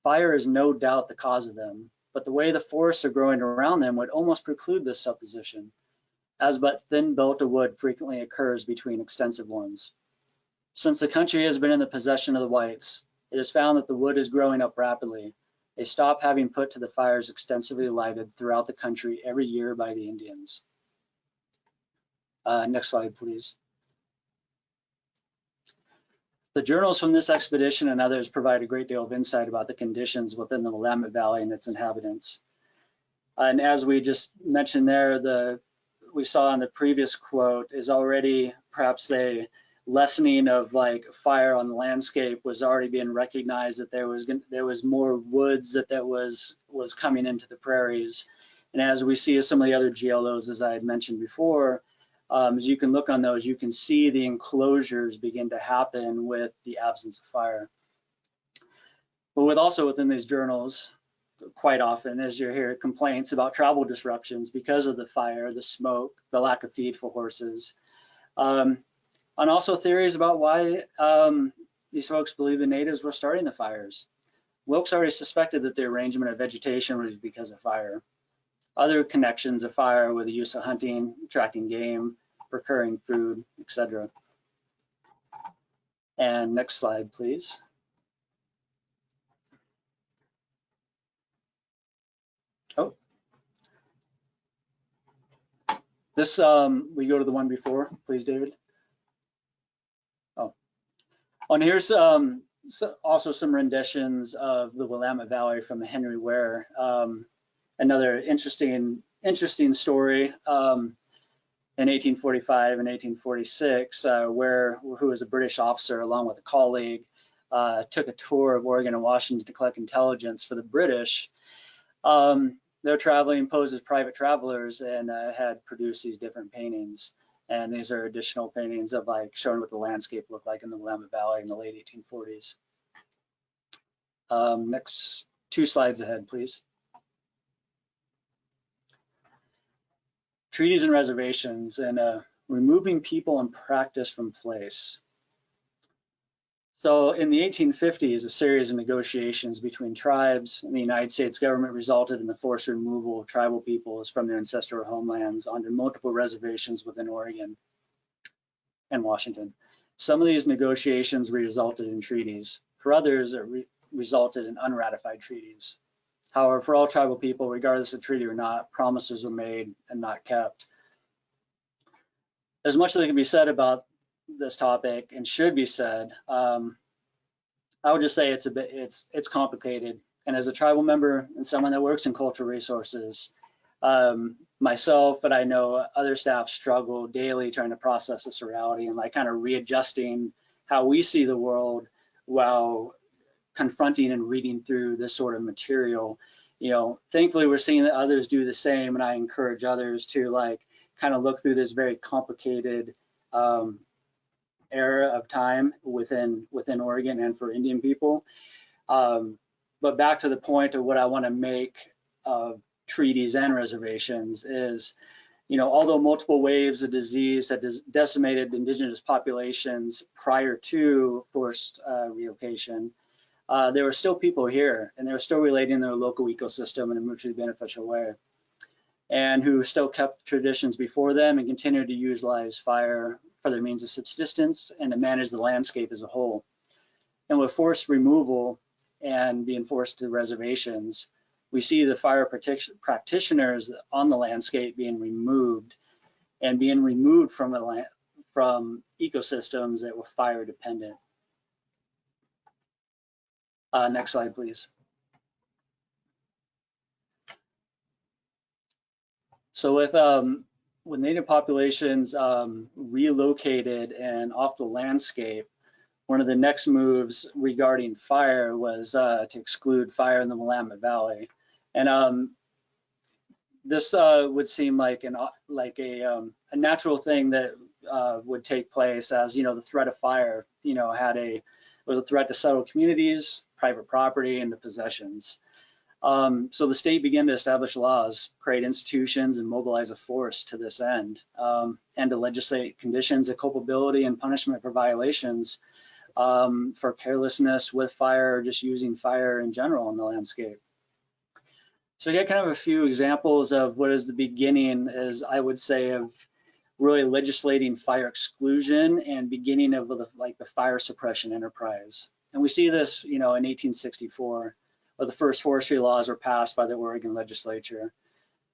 Fire is no doubt the cause of them, but the way the forests are growing around them would almost preclude this supposition, as but thin belt of wood frequently occurs between extensive ones. Since the country has been in the possession of the whites, it is found that the wood is growing up rapidly. They stop having put to the fires extensively lighted throughout the country every year by the Indians." Next slide, please. The journals from this expedition and others provide a great deal of insight about the conditions within the Willamette Valley and its inhabitants. And as we just mentioned there, we saw in the previous quote is already perhaps a lessening of like fire on the landscape was already being recognized, that there was more woods that was coming into the prairies. And as we see some of the other GLOs, as I had mentioned before, as you can look on those, you can see the enclosures begin to happen with the absence of fire. But within these journals, quite often, as you hear complaints about travel disruptions because of the fire, the smoke, the lack of feed for horses, and also theories about why these folks believe the natives were starting the fires. Wilkes already suspected that the arrangement of vegetation was because of fire. Other connections of fire with the use of hunting, attracting game, procuring food, etc. And next slide, please. Oh, this, we go to the one before, please, David. Oh, and here's also some renditions of the Willamette Valley from the Henry Ware. Another interesting story. In 1845 and 1846, Ware, who was a British officer along with a colleague, took a tour of Oregon and Washington to collect intelligence for the British. They're traveling, posed as private travelers, and had produced these different paintings. And these are additional paintings of like showing what the landscape looked like in the Willamette Valley in the late 1840s. Next 2 slides ahead, please. Treaties and reservations and removing people and practice from place. So in the 1850s, a series of negotiations between tribes and the United States government resulted in the forced removal of tribal peoples from their ancestral homelands onto multiple reservations within Oregon and Washington. Some of these negotiations resulted in treaties. For others, it resulted in unratified treaties. However, for all tribal people, regardless of treaty or not, promises were made and not kept. There's much that can be said about this topic and should be said. I would just say it's complicated. And as a tribal member and someone that works in cultural resources, myself, but I know other staff struggle daily trying to process this reality and like kind of readjusting how we see the world while confronting and reading through this sort of material. You know, thankfully we're seeing that others do the same, and I encourage others to like kind of look through this very complicated era of time within Oregon and for Indian people. But back to the point of what I want to make of treaties and reservations is, you know, although multiple waves of disease had decimated indigenous populations prior to forced relocation, there were still people here, and they were still relating their local ecosystem in a mutually beneficial way, and who still kept traditions before them and continued to utilize fire for their means of subsistence and to manage the landscape as a whole. And with forced removal and being forced to reservations, we see the fire practitioners on the landscape being removed and being removed from ecosystems that were fire dependent. Next slide, please. So with native populations relocated and off the landscape, one of the next moves regarding fire was to exclude fire in the Willamette Valley. And this would seem like a natural thing that would take place, as, you know, the threat of fire, you know, was a threat to settled communities, private property, and the possessions. So the state began to establish laws, create institutions, and mobilize a force to this end, and to legislate conditions of culpability and punishment for violations for carelessness with fire, or just using fire in general in the landscape. So you get kind of a few examples of what is the beginning, as I would say, of really legislating fire exclusion and beginning of the fire suppression enterprise. And we see this, you know, in 1864, where the first forestry laws were passed by the Oregon legislature.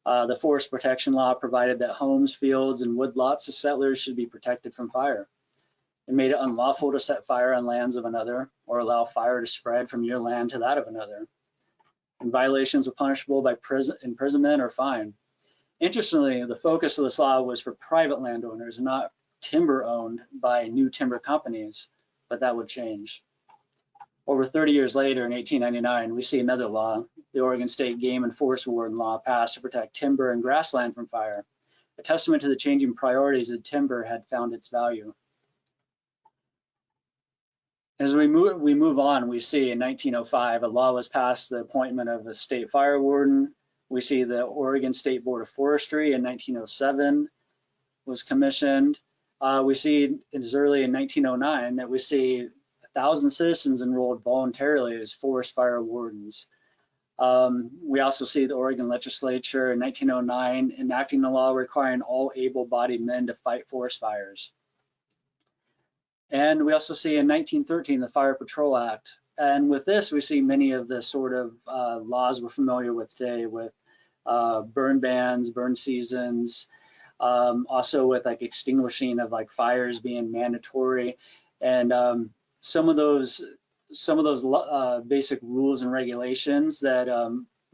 The Forest Protection Law provided that homes, fields, and woodlots of settlers should be protected from fire. It made it unlawful to set fire on lands of another or allow fire to spread from your land to that of another. And violations were punishable by imprisonment or fine. Interestingly, the focus of this law was for private landowners, not timber owned by new timber companies, but that would change. Over 30 years later, in 1899, we see another law, the Oregon State Game and Forest Warden Law, passed to protect timber and grassland from fire, a testament to the changing priorities that timber had found its value. As we move on, we see in 1905, a law was passed, the appointment of a state fire warden. We see the Oregon State Board of Forestry in 1907 was commissioned. We see as early in 1909 that we see 1,000 citizens enrolled voluntarily as forest fire wardens. We also see the Oregon legislature in 1909 enacting a law requiring all able-bodied men to fight forest fires. And we also see in 1913 the Fire Patrol Act. And with this, we see many of the sort of laws we're familiar with today, with burn bans, burn seasons, also with like extinguishing of like fires being mandatory, and some of those basic rules and regulations that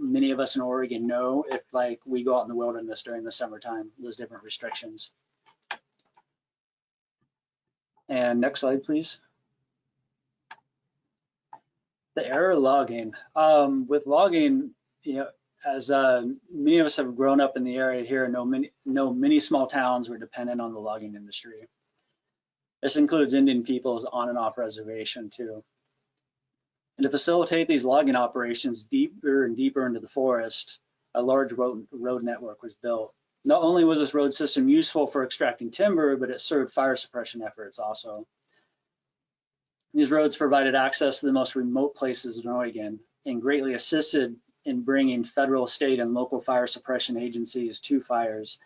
many of us in Oregon know if like we go out in the wilderness during the summertime, those different restrictions. And next slide, please. The era of logging. With logging, you know, as many of us have grown up in the area here and know many small towns were dependent on the logging industry. This includes Indian peoples on and off reservation too. And to facilitate these logging operations deeper and deeper into the forest, a large road network was built. Not only was this road system useful for extracting timber, but it served fire suppression efforts also. These roads provided access to the most remote places in Oregon and greatly assisted in bringing federal, state, and local fire suppression agencies to fires.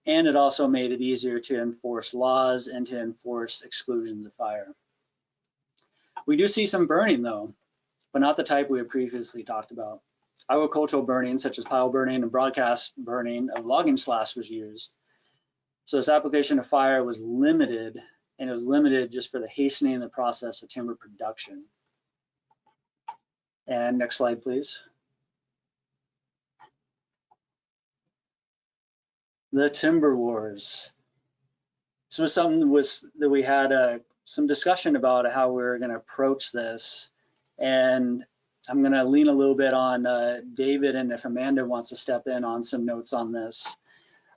And it also made it easier to enforce laws and to enforce exclusions of fire. We do see some burning though, but not the type we had previously talked about. Agricultural burning, such as pile burning and broadcast burning of logging sloughs was used. So this application of fire was limited, and it was limited just for the hastening of the process of timber production. And next slide, please. The timber wars. This was something that we had some discussion about how we were going to approach this, and I'm going to lean a little bit on David, and if Amanda wants to step in on some notes on this.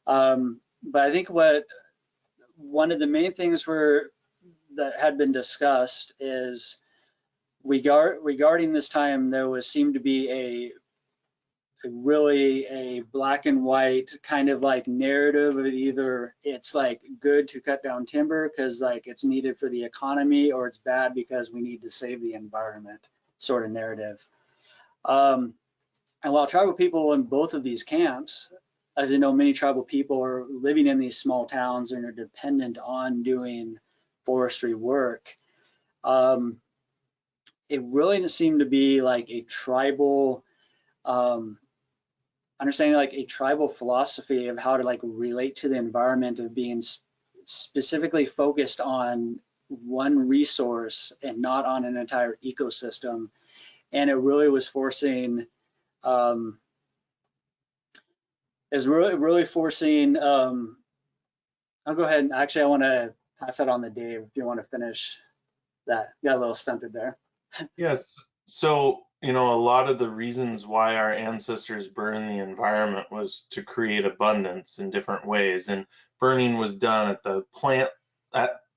But I think one of the main things that had been discussed is regarding this time, there seemed to be really a black and white kind of like narrative of either it's like good to cut down timber because like it's needed for the economy, or it's bad because we need to save the environment sort of narrative. And while tribal people in both of these camps, as you know, many tribal people are living in these small towns and are dependent on doing forestry work. It really didn't seem to be like a tribal understanding, like a tribal philosophy of how to like relate to the environment, of being specifically focused on one resource and not on an entire ecosystem. And it really was forcing, I'll go ahead and actually I want to pass that on to Dave if you want to finish that. Got a little stunted there.
Yes. So, you know, a lot of the reasons why our ancestors burned the environment was to create abundance in different ways. And burning was done at the plant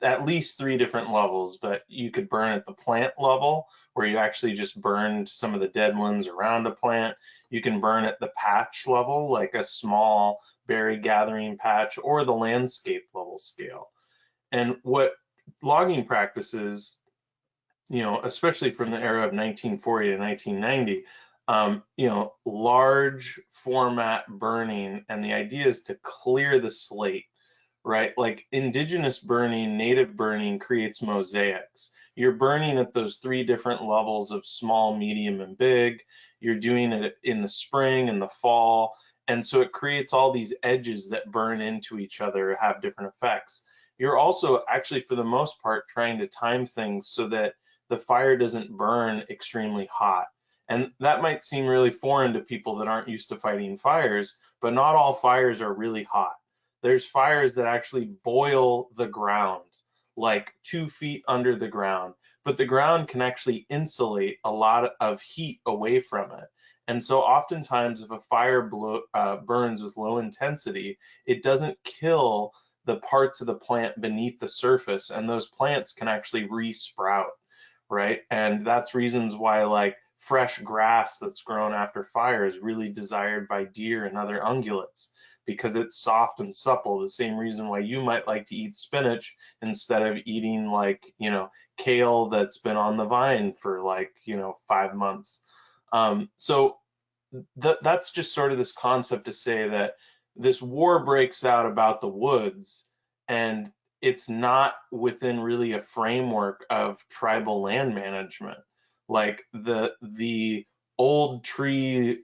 at least 3 different levels, but you could burn at the plant level where you actually just burned some of the dead limbs around a plant. You can burn at the patch level, like a small berry gathering patch, or the landscape level scale. And what logging practices, you know, especially from the era of 1940 to 1990, you know, large format burning, and the idea is to clear the slate, right? Like indigenous burning, native burning creates mosaics. You're burning at those 3 different levels of small, medium, and big. You're doing it in the spring and the fall. And so it creates all these edges that burn into each other, have different effects. you're also actually, for the most part, trying to time things so that the fire doesn't burn extremely hot. And that might seem really foreign to people that aren't used to fighting fires, but not all fires are really hot. There's fires that actually boil the ground, like 2 feet under the ground, but the ground can actually insulate a lot of heat away from it. And so oftentimes if a fire burns with low intensity, it doesn't kill the parts of the plant beneath the surface, and those plants can actually re-sprout, right? And that's reasons why like fresh grass that's grown after fire is really desired by deer and other ungulates, because it's soft and supple, the same reason why you might like to eat spinach instead of eating like, you know, kale that's been on the vine for like, you know, 5 months. So that's just sort of this concept to say that this war breaks out about the woods, and it's not within really a framework of tribal land management. Like the old tree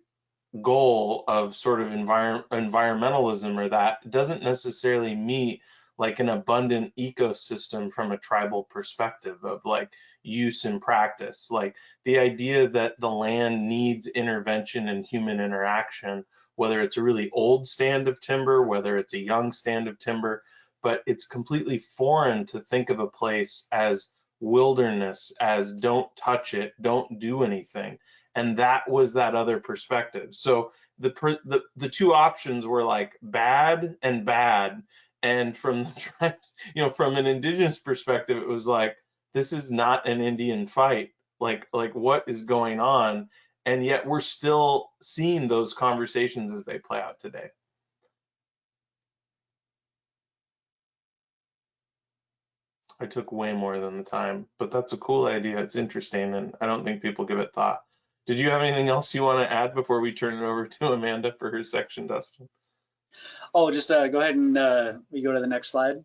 goal of sort of environmentalism, or that doesn't necessarily meet like an abundant ecosystem from a tribal perspective of like use and practice. Like the idea that the land needs intervention and human interaction, whether it's a really old stand of timber, whether it's a young stand of timber, but it's completely foreign to think of a place as wilderness, as don't touch it, don't do anything. And that was that other perspective. So the two options were like bad and bad. And from the tribes, you know, from an indigenous perspective, it was like, this is not an Indian fight. Like what is going on? And yet we're still seeing those conversations as they play out today. I took way more than the time, but that's a cool idea. It's interesting, and I don't think people give it thought. Did you have anything else you want to add before we turn it over to Amanda for her section, Dustin?
Oh, just go ahead and we go to the next slide.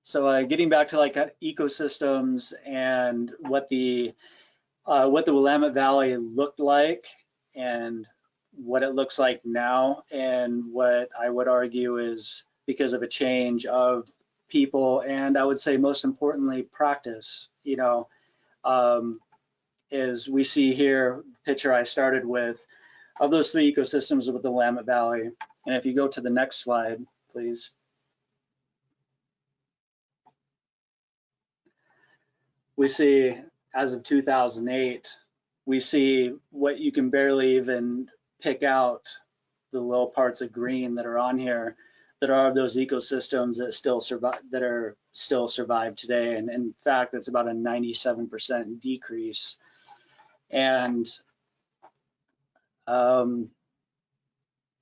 So getting back to like ecosystems and what the Willamette Valley looked like and what it looks like now, and what I would argue is because of a change of people, and I would say most importantly practice, you know, is we see here the picture I started with of those 3 ecosystems with the Willamette Valley. And if you go to the next slide, please. We see as of 2008, we see what you can barely even pick out, the little parts of green that are on here that are of those ecosystems that still survive today. And in fact, it's about a 97% decrease. And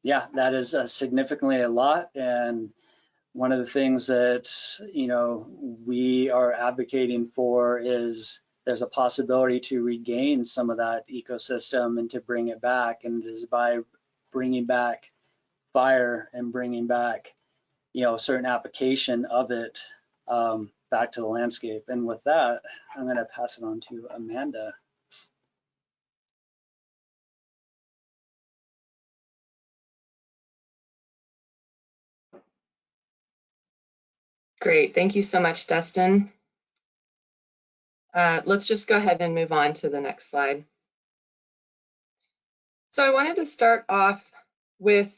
yeah, that is significantly a lot. And one of the things that, you know, we are advocating for is there's a possibility to regain some of that ecosystem and to bring it back, and it is by bringing back fire and bringing back, you know, a certain application of it back to the landscape. And with that, I'm going to pass it on to Amanda.
Great, thank you so much, Dustin. Let's just go ahead and move on to the next slide. So I wanted to start off with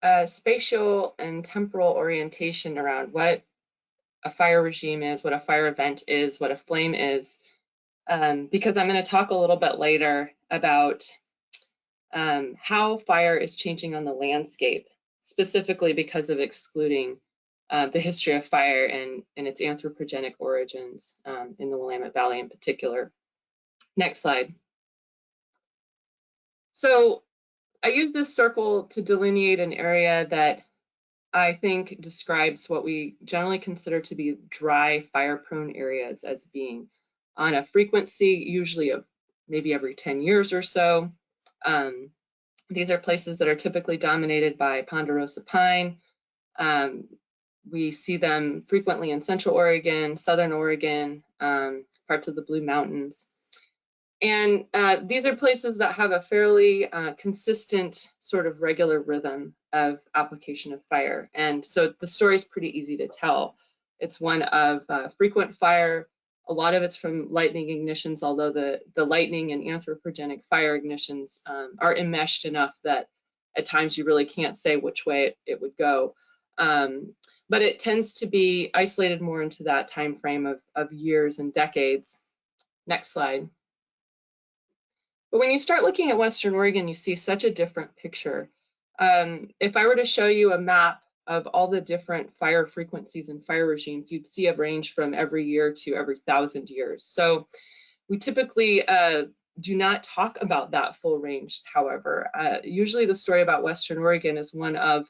a spatial and temporal orientation around what a fire regime is, what a fire event is, what a flame is, because I'm going to talk a little bit later about how fire is changing on the landscape, specifically because of excluding the history of fire and its anthropogenic origins in the Willamette Valley in particular. Next slide. So I use this circle to delineate an area that I think describes what we generally consider to be dry, fire-prone areas as being on a frequency, usually of maybe every 10 years or so. These are places that are typically dominated by ponderosa pine. We see them frequently in Central Oregon, Southern Oregon, parts of the Blue Mountains. And these are places that have a fairly consistent sort of regular rhythm of application of fire. And so the story is pretty easy to tell. It's one of frequent fire. A lot of it's from lightning ignitions, although the lightning and anthropogenic fire ignitions are enmeshed enough that at times you really can't say which way it would go. But it tends to be isolated more into that time frame of years and decades. Next slide. But when you start looking at Western Oregon, you see such a different picture. If I were to show you a map of all the different fire frequencies and fire regimes, you'd see a range from every year to every 1,000 years. So we typically do not talk about that full range, however. Usually the story about Western Oregon is one of,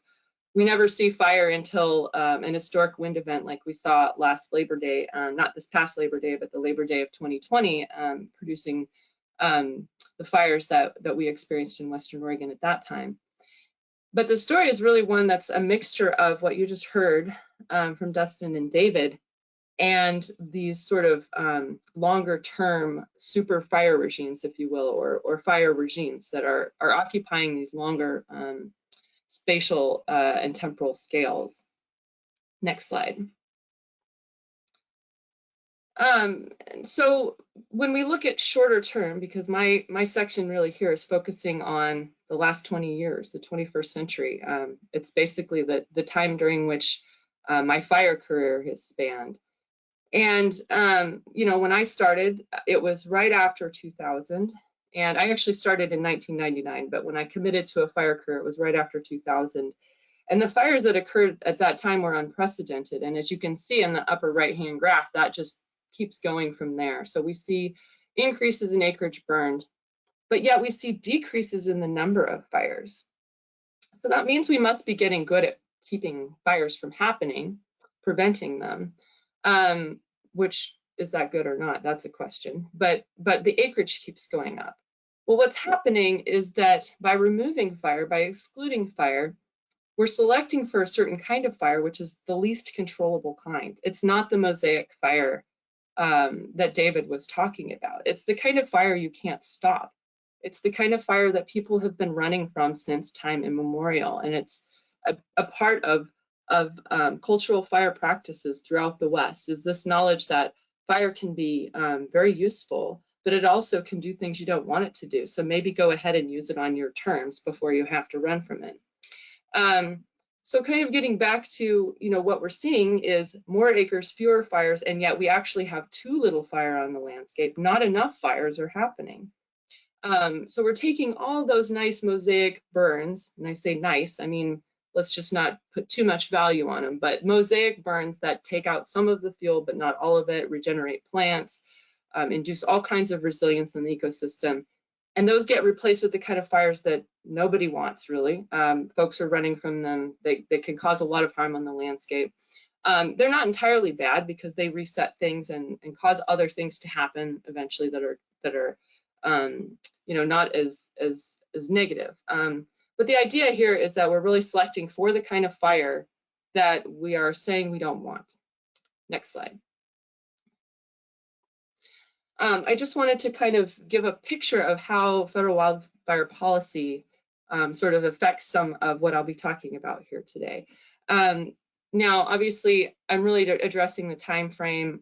we never see fire until an historic wind event like we saw last Labor Day, not this past Labor Day, but the Labor Day of 2020, producing the fires that we experienced in Western Oregon at that time. But the story is really one that's a mixture of what you just heard from Dustin and David and these sort of longer term super fire regimes, if you will, or fire regimes that are occupying these longer spatial and temporal scales. Next slide. So when we look at shorter term, because my section really here is focusing on the last 20 years, the 21st century. It's basically the time during which my fire career has spanned. And, you know, when I started, it was right after 2000. And I actually started in 1999, but when I committed to a fire career, it was right after 2000. And the fires that occurred at that time were unprecedented. And as you can see in the upper right-hand graph, that just keeps going from there. So we see increases in acreage burned, but yet we see decreases in the number of fires. So that means we must be getting good at keeping fires from happening, preventing them, which is that good or not? That's a question. But the acreage keeps going up. Well, what's happening is that by removing fire, by excluding fire, we're selecting for a certain kind of fire, which is the least controllable kind. It's not the mosaic fire that David was talking about. It's the kind of fire you can't stop. It's the kind of fire that people have been running from since time immemorial. And it's a part of cultural fire practices throughout the West, is this knowledge that fire can be very useful, but it also can do things you don't want it to do. So maybe go ahead and use it on your terms before you have to run from it. So kind of getting back to, you know, what we're seeing is more acres, fewer fires, and yet we actually have too little fire on the landscape. Not enough fires are happening. So we're taking all those nice mosaic burns, and I say nice, I mean, let's just not put too much value on them, but mosaic burns that take out some of the fuel, but not all of it, regenerate plants, induce all kinds of resilience in the ecosystem. And those get replaced with the kind of fires that nobody wants, really. Folks are running from them. They can cause a lot of harm on the landscape. They're not entirely bad because they reset things and cause other things to happen eventually that are you know, not as negative. But the idea here is that we're really selecting for the kind of fire that we are saying we don't want. Next slide. I just wanted to kind of give a picture of how federal wildfire policy sort of affects some of what I'll be talking about here today. Now, obviously, I'm really addressing the time frame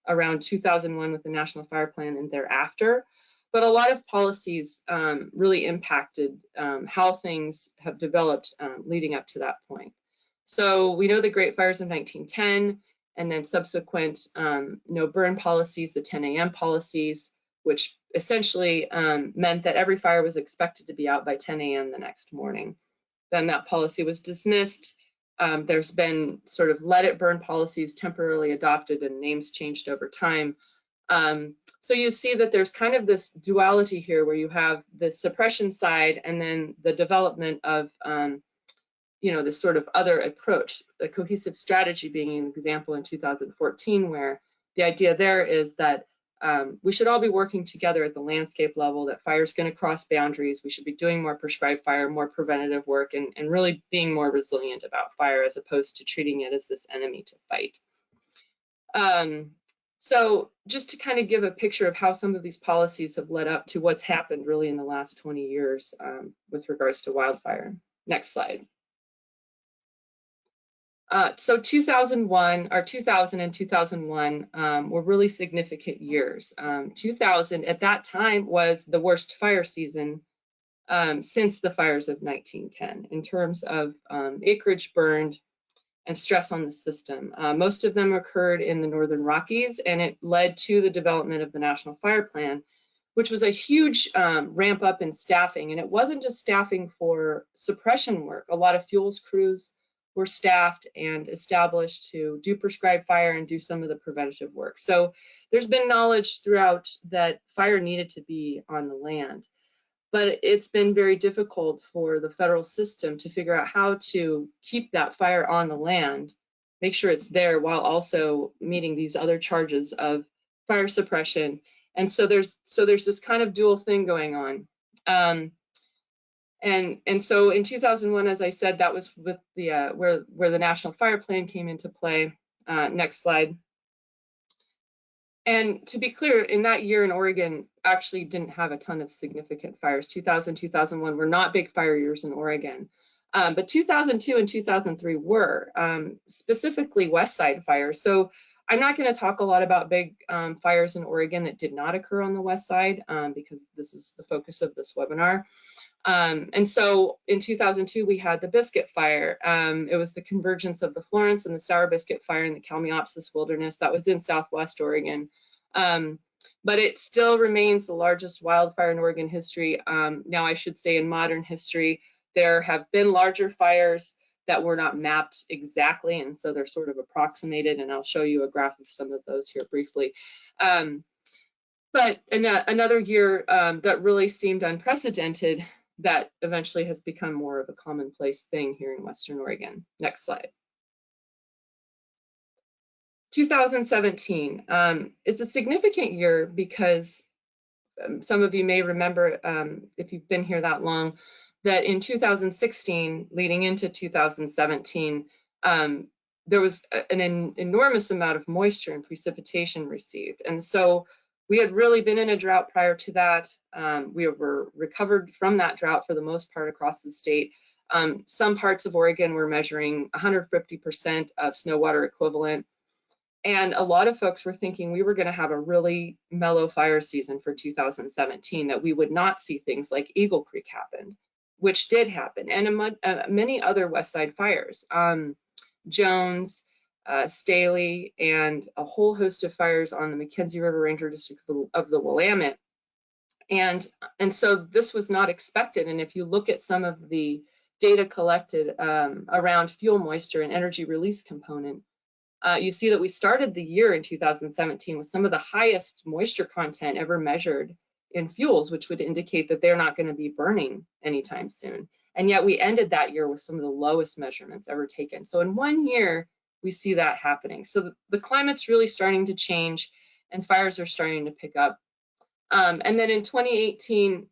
around 2001 with the National Fire Plan and thereafter, but a lot of policies really impacted how things have developed leading up to that point. So we know the Great Fires of 1910, and then subsequent no burn policies, the 10 a.m. policies, which essentially meant that every fire was expected to be out by 10 a.m. the next morning. Then that policy was dismissed. There's been sort of let it burn policies temporarily adopted and names changed over time. So you see that there's kind of this duality here where you have the suppression side and then the development of you know, this sort of other approach, the cohesive strategy being an example in 2014, where the idea there is that we should all be working together at the landscape level, that fire is going to cross boundaries. We should be doing more prescribed fire, more preventative work, and really being more resilient about fire as opposed to treating it as this enemy to fight. So just to kind of give a picture of how some of these policies have led up to what's happened really in the last 20 years with regards to wildfire. Next slide. So 2000 and 2001 were really significant years. 2000 at that time was the worst fire season since the fires of 1910 in terms of acreage burned and stress on the system. Most of them occurred in the Northern Rockies, and it led to the development of the National Fire Plan, which was a huge ramp up in staffing. And it wasn't just staffing for suppression work. A lot of fuels crews were staffed and established to do prescribed fire and do some of the preventative work. So there's been knowledge throughout that fire needed to be on the land. But it's been very difficult for the federal system to figure out how to keep that fire on the land, make sure it's there while also meeting these other charges of fire suppression. And so there's this kind of dual thing going on. And so in 2001, as I said, that was with the where the National Fire Plan came into play. Next slide. And to be clear, in that year in Oregon actually didn't have a ton of significant fires. 2000, 2001 were not big fire years in Oregon. But 2002 and 2003 were, specifically West Side fires. So I'm not going to talk a lot about big fires in Oregon that did not occur on the West Side because this is the focus of this webinar. And so in 2002, we had the Biscuit Fire. It was the convergence of the Florence and the Sour Biscuit Fire in the Kalmiopsis Wilderness that was in Southwest Oregon. But it still remains the largest wildfire in Oregon history. Now, I should say in modern history, there have been larger fires that were not mapped exactly, and so they're sort of approximated, and I'll show you a graph of some of those here briefly. But another year that really seemed unprecedented that eventually has become more of a commonplace thing here in Western Oregon. Next slide. 2017 is a significant year because some of you may remember, if you've been here that long, that in 2016, leading into 2017, there was an enormous amount of moisture and precipitation received. And so we had really been in a drought prior to that. We were recovered from that drought for the most part across the state. Some parts of Oregon were measuring 150% of snow water equivalent. And a lot of folks were thinking we were going to have a really mellow fire season for 2017, that we would not see things like Eagle Creek happen, which did happen, and many other West Side fires. Jones, Staley, and a whole host of fires on the McKenzie River Ranger District of the Willamette. And so this was not expected. And if you look at some of the data collected around fuel moisture and energy release component, you see that we started the year in 2017 with some of the highest moisture content ever measured in fuels, which would indicate that they're not going to be burning anytime soon. And yet we ended that year with some of the lowest measurements ever taken. So in 1 year, we see that happening. So the climate's really starting to change and fires are starting to pick up. And then in 2018,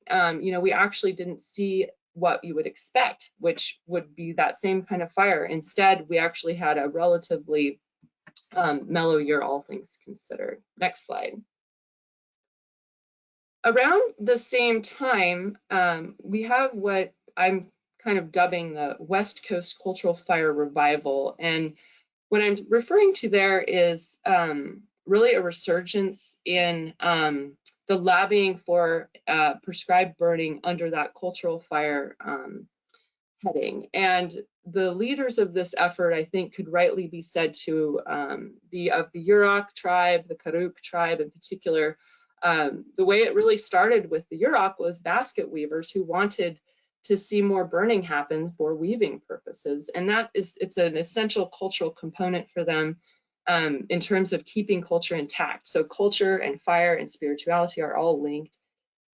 we actually didn't see what you would expect, which would be that same kind of fire. Instead, we actually had a relatively mellow year, all things considered. Next slide. Around the same time, we have what I'm kind of dubbing the West Coast Cultural Fire Revival. And what I'm referring to there is really a resurgence in the lobbying for prescribed burning under that cultural fire heading. And the leaders of this effort, I think, could rightly be said to be of the Yurok tribe, the Karuk tribe in particular. The way it really started with the Yurok was basket weavers who wanted to see more burning happen for weaving purposes. And it's an essential cultural component for them in terms of keeping culture intact. So culture and fire and spirituality are all linked.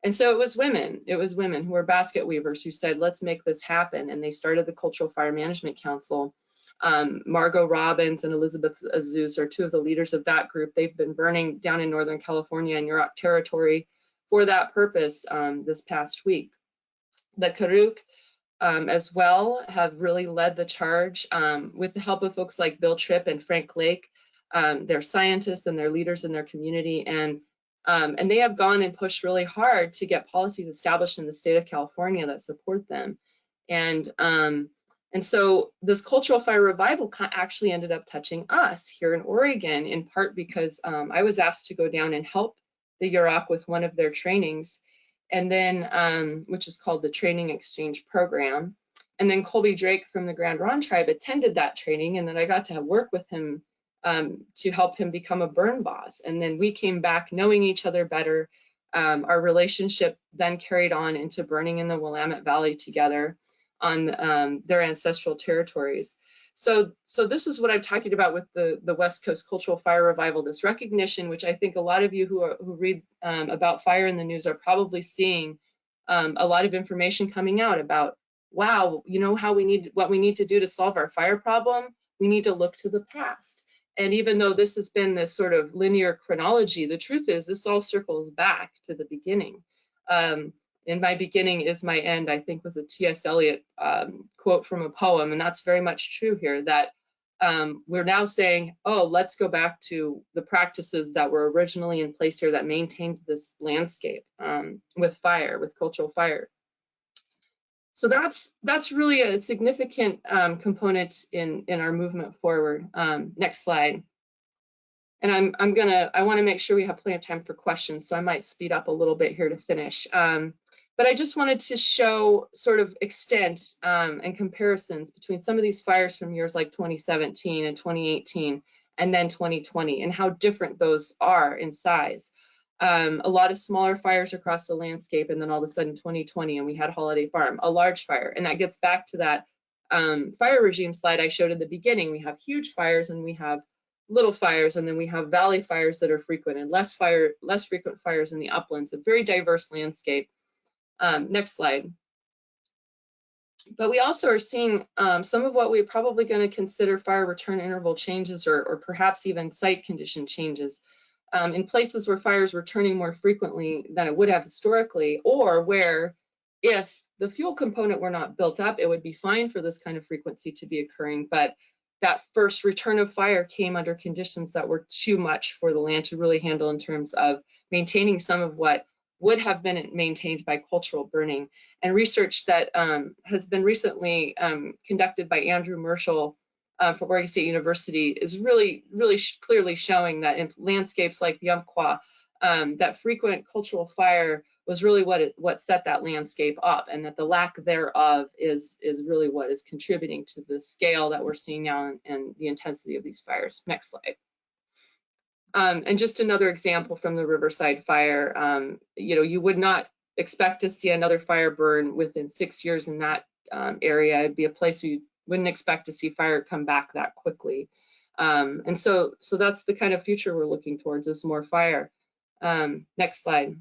And so it was women who were basket weavers who said, let's make this happen. And they started the Cultural Fire Management Council. Margot Robbins and Elizabeth Azus are two of the leaders of that group. They've been burning down in Northern California and Yurok territory for that purpose this past week. The Karuk as well have really led the charge with the help of folks like Bill Tripp and Frank Lake. They're scientists and they're leaders in their community, and they have gone and pushed really hard to get policies established in the state of California that support them. And so this cultural fire revival actually ended up touching us here in Oregon, in part because I was asked to go down and help the Yurok with one of their trainings, and then which is called the Training Exchange Program. And then Colby Drake from the Grand Ronde Tribe attended that training, and then I got to work with him to help him become a burn boss. And then we came back knowing each other better. Our relationship then carried on into burning in the Willamette Valley together on their ancestral territories. So this is what I'm talking about with the West Coast Cultural Fire Revival, this recognition, which I think a lot of you who read about fire in the news are probably seeing a lot of information coming out about, wow, you know what we need to do to solve our fire problem? We need to look to the past. And even though this has been this sort of linear chronology, the truth is this all circles back to the beginning. In my beginning is my end, I think was a T.S. Eliot quote from a poem, and that's very much true here, that we're now saying, oh, let's go back to the practices that were originally in place here that maintained this landscape with fire, with cultural fire. So that's really a significant component in our movement forward. Next slide. And I want to make sure we have plenty of time for questions, so I might speed up a little bit here to finish. But I just wanted to show sort of extent and comparisons between some of these fires from years like 2017 and 2018 and then 2020, and how different those are in size. A lot of smaller fires across the landscape, and then all of a sudden 2020, and we had Holiday Farm, a large fire. And that gets back to that fire regime slide I showed at the beginning. We have huge fires and we have little fires, and then we have valley fires that are frequent, and less frequent fires in the uplands, a very diverse landscape. Next slide. But we also are seeing some of what we're probably going to consider fire return interval changes, or perhaps even site condition changes in places where fires were returning more frequently than it would have historically, or where if the fuel component were not built up, it would be fine for this kind of frequency to be occurring. But that first return of fire came under conditions that were too much for the land to really handle in terms of maintaining some of what would have been maintained by cultural burning. And research that has been recently conducted by Andrew Merschel from Oregon State University is really clearly showing that in landscapes like the Umpqua, that frequent cultural fire was really what set that landscape up, and that the lack thereof is really what is contributing to the scale that we're seeing now and the intensity of these fires. Next slide. And just another example from the Riverside fire. You would not expect to see another fire burn within 6 years in that area. It'd be a place you wouldn't expect to see fire come back that quickly. And so that's the kind of future we're looking towards, is more fire. Next slide.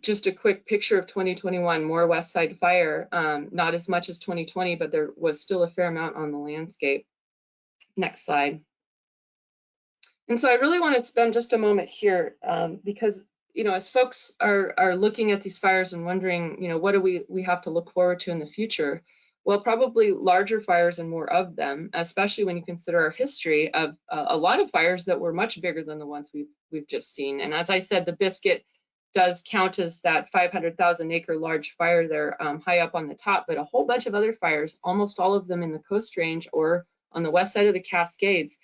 Just a quick picture of 2021, more West Side fire, not as much as 2020, but there was still a fair amount on the landscape. Next slide. And so I really want to spend just a moment here because, as folks are looking at these fires and wondering, what do we have to look forward to in the future? Well, probably larger fires and more of them, especially when you consider our history of a lot of fires that were much bigger than the ones we've just seen. And as I said, the Biscuit does count as that 500,000 acre large fire there high up on the top, but a whole bunch of other fires, almost all of them in the Coast Range or on the west side of the Cascades,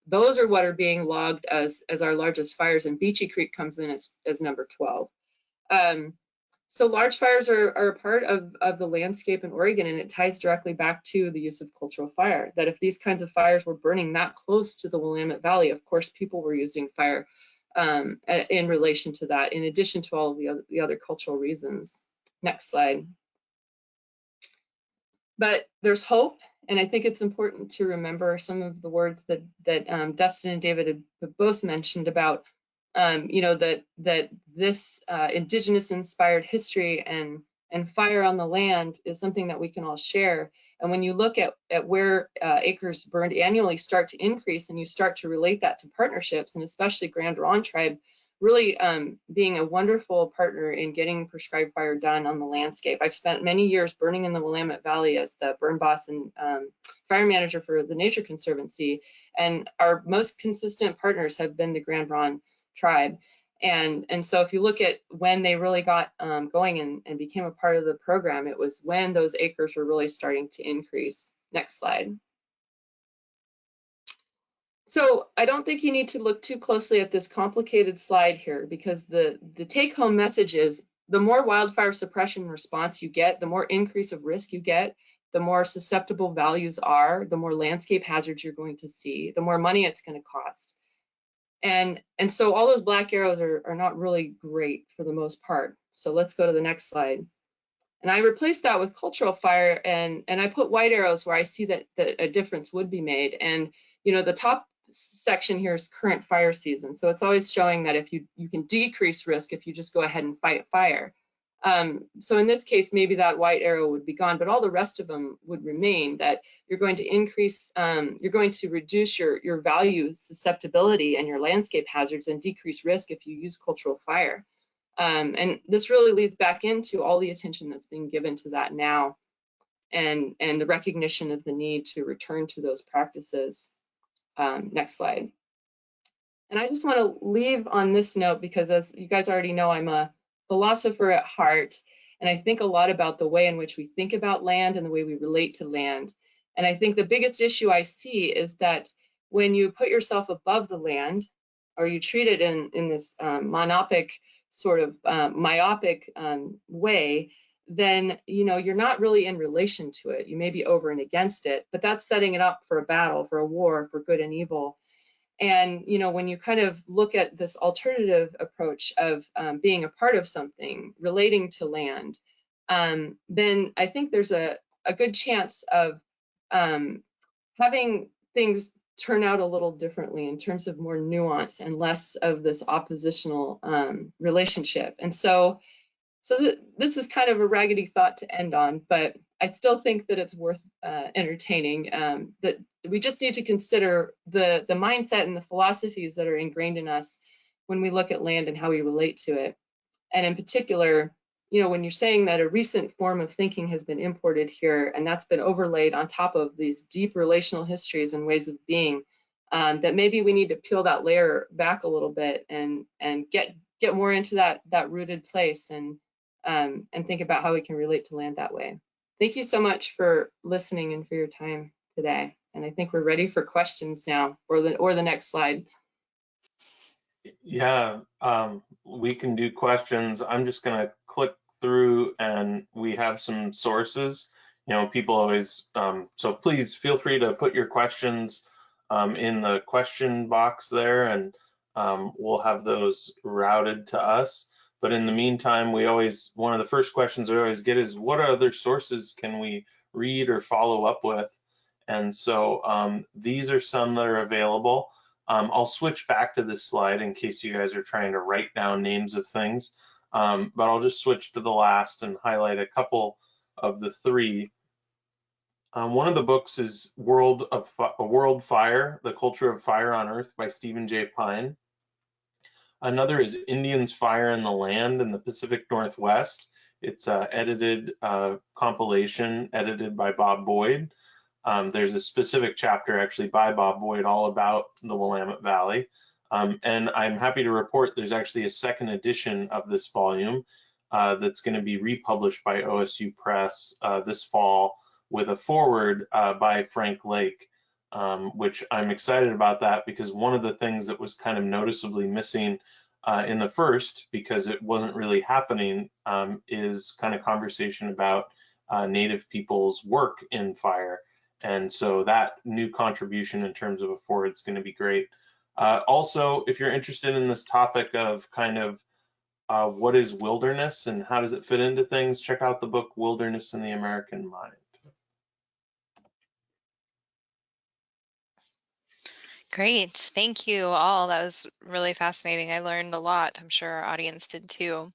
those are what are being logged as our largest fires, and Beachy Creek comes in as number 12. So large fires are a part of the landscape in Oregon, and it ties directly back to the use of cultural fire, that if these kinds of fires were burning that close to the Willamette Valley, of course, people were using fire in relation to that, in addition to all of the other cultural reasons. Next slide. But there's hope, and I think it's important to remember some of the words that Dustin and David have both mentioned about, that this Indigenous-inspired history and fire on the land is something that we can all share. And when you look at where acres burned annually start to increase, and you start to relate that to partnerships, and especially Grand Ronde Tribe, really being a wonderful partner in getting prescribed fire done on the landscape. I've spent many years burning in the Willamette Valley as the burn boss and fire manager for the Nature Conservancy, and our most consistent partners have been the Grand Ronde tribe. And so if you look at when they really got going and became a part of the program, it was when those acres were really starting to increase. Next slide. So I don't think you need to look too closely at this complicated slide here, because the take-home message is the more wildfire suppression response you get, the more increase of risk you get, the more susceptible values are, the more landscape hazards you're going to see, the more money it's going to cost. And so all those black arrows are not really great for the most part. So let's go to the next slide. And I replaced that with cultural fire, and I put white arrows where I see that a difference would be made. And you know, the top section here is current fire season. So it's always showing that if you can decrease risk if you just go ahead and fight fire. So in this case, maybe that white arrow would be gone, but all the rest of them would remain, that you're going to increase, you're going to reduce your value susceptibility and your landscape hazards and decrease risk if you use cultural fire. And this really leads back into all the attention that's being given to that now, and the recognition of the need to return to those practices. Next slide. And I just want to leave on this note, because as you guys already know, I'm a philosopher at heart, and I think a lot about the way in which we think about land and the way we relate to land. And I think the biggest issue I see is that when you put yourself above the land, or you treat it in this monopic sort of myopic way, then you know you're not really in relation to it. You may be over and against it, but that's setting it up for a battle, for a war, for good and evil. And you know, when you kind of look at this alternative approach of being a part of something, relating to land, then I think there's a good chance of having things turn out a little differently in terms of more nuance and less of this oppositional relationship. And so this is kind of a raggedy thought to end on, but I still think that it's worth entertaining, that we just need to consider the mindset and the philosophies that are ingrained in us when we look at land and how we relate to it. And in particular, you know, when you're saying that a recent form of thinking has been imported here, and that's been overlaid on top of these deep relational histories and ways of being, that maybe we need to peel that layer back a little bit and get more into that rooted place and think about how we can relate to land that way. Thank you so much for listening and for your time today. And I think we're ready for questions now, or the next slide.
Yeah, we can do questions. I'm just going to click through, and we have some sources. You know, people always, so please feel free to put your questions in the question box there, and we'll have those routed to us. But in the meantime, one of the first questions we always get is, what other sources can we read or follow up with? And so these are some that are available. I'll switch back to this slide in case you guys are trying to write down names of things, but I'll just switch to the last and highlight a couple of the three. One of the books is World Fire, The Culture of Fire on Earth by Stephen J. Pine. Another is Indians, Fire, and the Land in the Pacific Northwest. It's an edited compilation edited by Bob Boyd. There's a specific chapter actually by Bob Boyd all about the Willamette Valley. And I'm happy to report there's actually a second edition of this volume that's going to be republished by OSU Press this fall with a foreword by Frank Lake, which I'm excited about that, because one of the things that was kind of noticeably missing in the first, because it wasn't really happening, is kind of conversation about Native people's work in fire. And so that new contribution in terms of a forward is going to be great. Also, if you're interested in this topic of kind of what is wilderness and how does it fit into things, check out the book Wilderness in the American Mind.
Great, thank you all. That was really fascinating. I learned a lot. I'm sure our audience did too.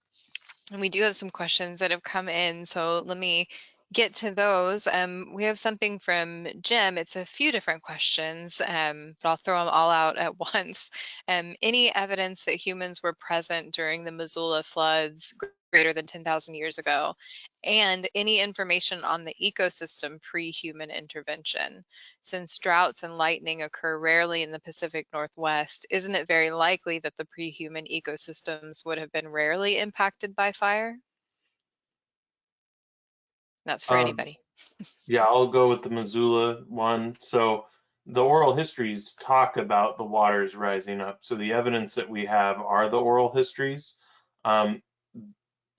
And we do have some questions that have come in, so let me
get to those, we have something from Jim. It's a few different questions, but I'll throw them all out at once. Any evidence that humans were present during the Missoula floods greater than 10,000 years ago? And any information on the ecosystem pre-human intervention? Since droughts and lightning occur rarely in the Pacific Northwest, isn't it very likely that the pre-human ecosystems would have been rarely impacted by fire? That's for anybody.
Yeah, I'll go with the Missoula one. So the oral histories talk about the waters rising up. So the evidence that we have are the oral histories.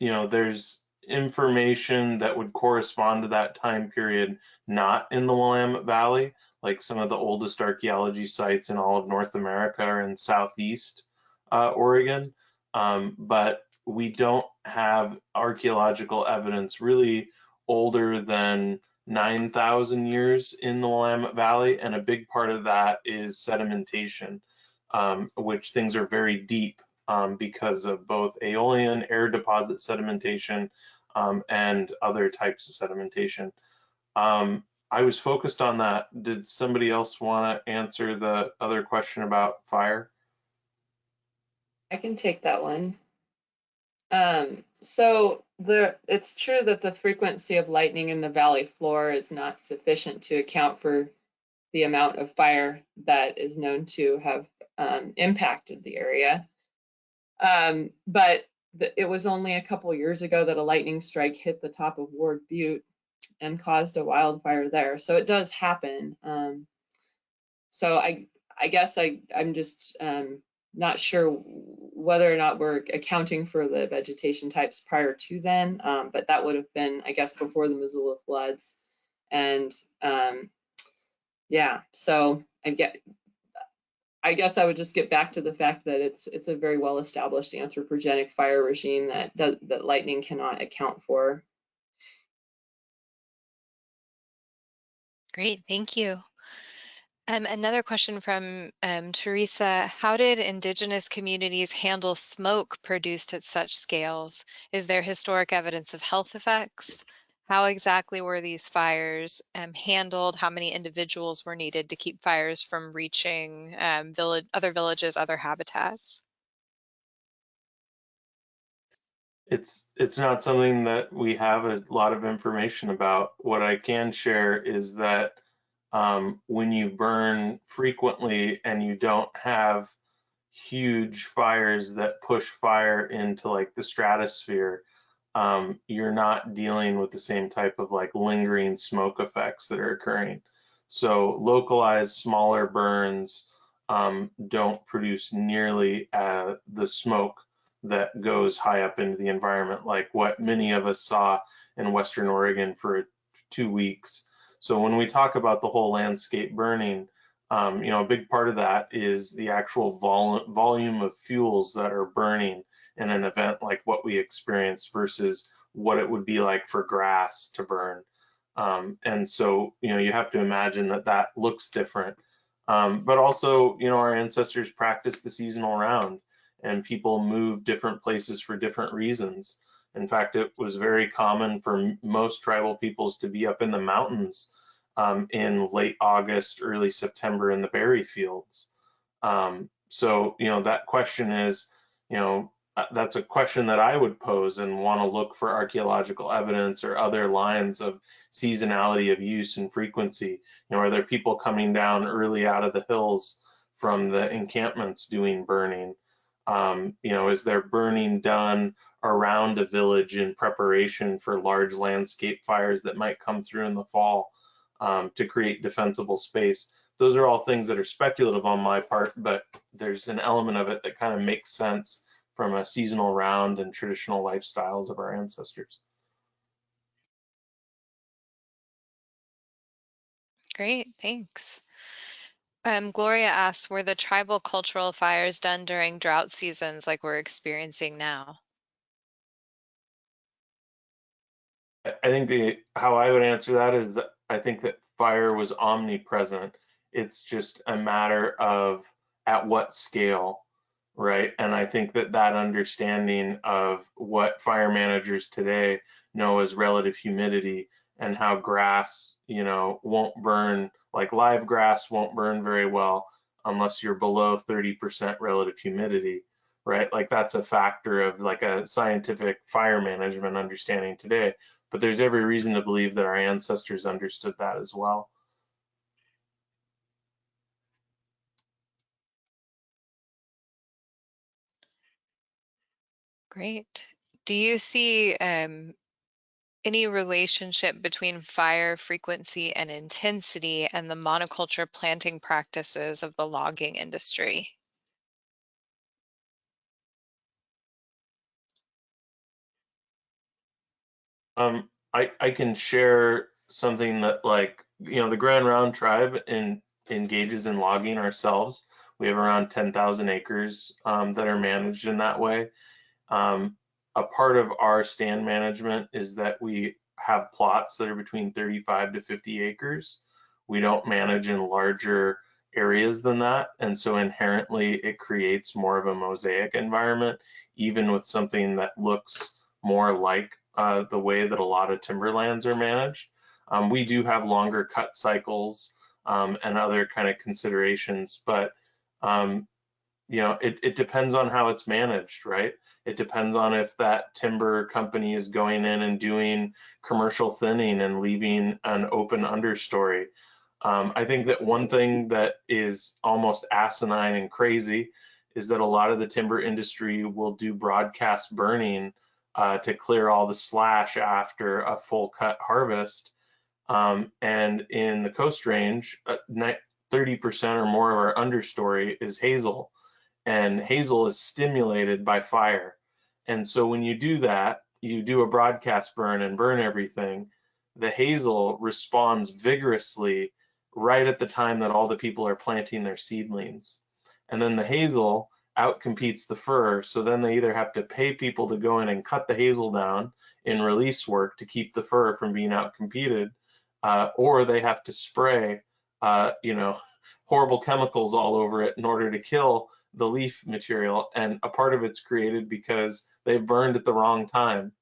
You know, there's information that would correspond to that time period not in the Willamette Valley, like some of the oldest archaeology sites in all of North America are in southeast Oregon. But we don't have archaeological evidence really older than 9,000 years in the Willamette Valley, and a big part of that is sedimentation, which things are very deep because of both aeolian air deposit sedimentation and other types of sedimentation. I was focused on that. Did somebody else want to answer the other question about fire?
I can take that one. It's true that the frequency of lightning in the valley floor is not sufficient to account for the amount of fire that is known to have impacted the area. But it was only a couple years ago that a lightning strike hit the top of Ward Butte and caused a wildfire there. So it does happen. So I guess I'm just not sure whether or not we're accounting for the vegetation types prior to then, but that would have been, I guess, before the Missoula floods. And yeah, so I guess I would just get back to the fact that it's a very well established anthropogenic fire regime that lightning cannot account for.
Great, thank you. Another question from Teresa. How did indigenous communities handle smoke produced at such scales? Is there historic evidence of health effects? How exactly were these fires handled? How many individuals were needed to keep fires from reaching other villages, other habitats?
It's not something that we have a lot of information about. What I can share is that when you burn frequently and you don't have huge fires that push fire into like the stratosphere, you're not dealing with the same type of like lingering smoke effects that are occurring. So localized smaller burns don't produce nearly the smoke that goes high up into the environment, like what many of us saw in Western Oregon for 2 weeks. So when we talk about the whole landscape burning, you know, a big part of that is the actual volume of fuels that are burning in an event like what we experienced versus what it would be like for grass to burn. And so, you know, you have to imagine that that looks different. But also, you know, our ancestors practiced the seasonal round and people moved different places for different reasons. In fact, it was very common for most tribal peoples to be up in the mountains in late August, early September in the berry fields. So, you know, that question is, you know, that's a question that I would pose and want to look for archaeological evidence or other lines of seasonality of use and frequency. You know, are there people coming down early out of the hills from the encampments doing burning? You know, is there burning done around a village in preparation for large landscape fires that might come through in the fall to create defensible space? Those are all things that are speculative on my part, but there's an element of it that kind of makes sense from a seasonal round and traditional lifestyles of our ancestors.
Great, thanks. Gloria asks, were the tribal cultural fires done during drought seasons like we're experiencing now?
I think how I would answer that is that I think that fire was omnipresent. It's just a matter of at what scale, right? And I think that that understanding of what fire managers today know as relative humidity and how grass, won't burn, like live grass won't burn very well unless you're below 30% relative humidity, right? Like that's a factor of like a scientific fire management understanding today, but there's every reason to believe that our ancestors understood that as well.
Great. Do you see any relationship between fire frequency and intensity and the monoculture planting practices of the logging industry?
I can share something that, like, the Grand Round tribe engages in logging ourselves. We have around 10,000 acres that are managed in that way. A part of our stand management is that we have plots that are between 35 to 50 acres. We don't manage in larger areas than that, and so inherently it creates more of a mosaic environment, even with something that looks more like the way that a lot of timberlands are managed. We do have longer cut cycles and other kind of considerations, but it depends on how it's managed, right? It depends on if that timber company is going in and doing commercial thinning and leaving an open understory. I think that one thing that is almost asinine and crazy is that a lot of the timber industry will do broadcast burning to clear all the slash after a full cut harvest. And in the Coast Range, 30% or more of our understory is hazel, and hazel is stimulated by fire. And so when you do that, you do a broadcast burn and burn everything, the hazel responds vigorously right at the time that all the people are planting their seedlings. And then the hazel outcompetes the fir, so then they either have to pay people to go in and cut the hazel down in release work to keep the fir from being outcompeted, or they have to spray, horrible chemicals all over it in order to kill the leaf material. And a part of it's created because they burned at the wrong time,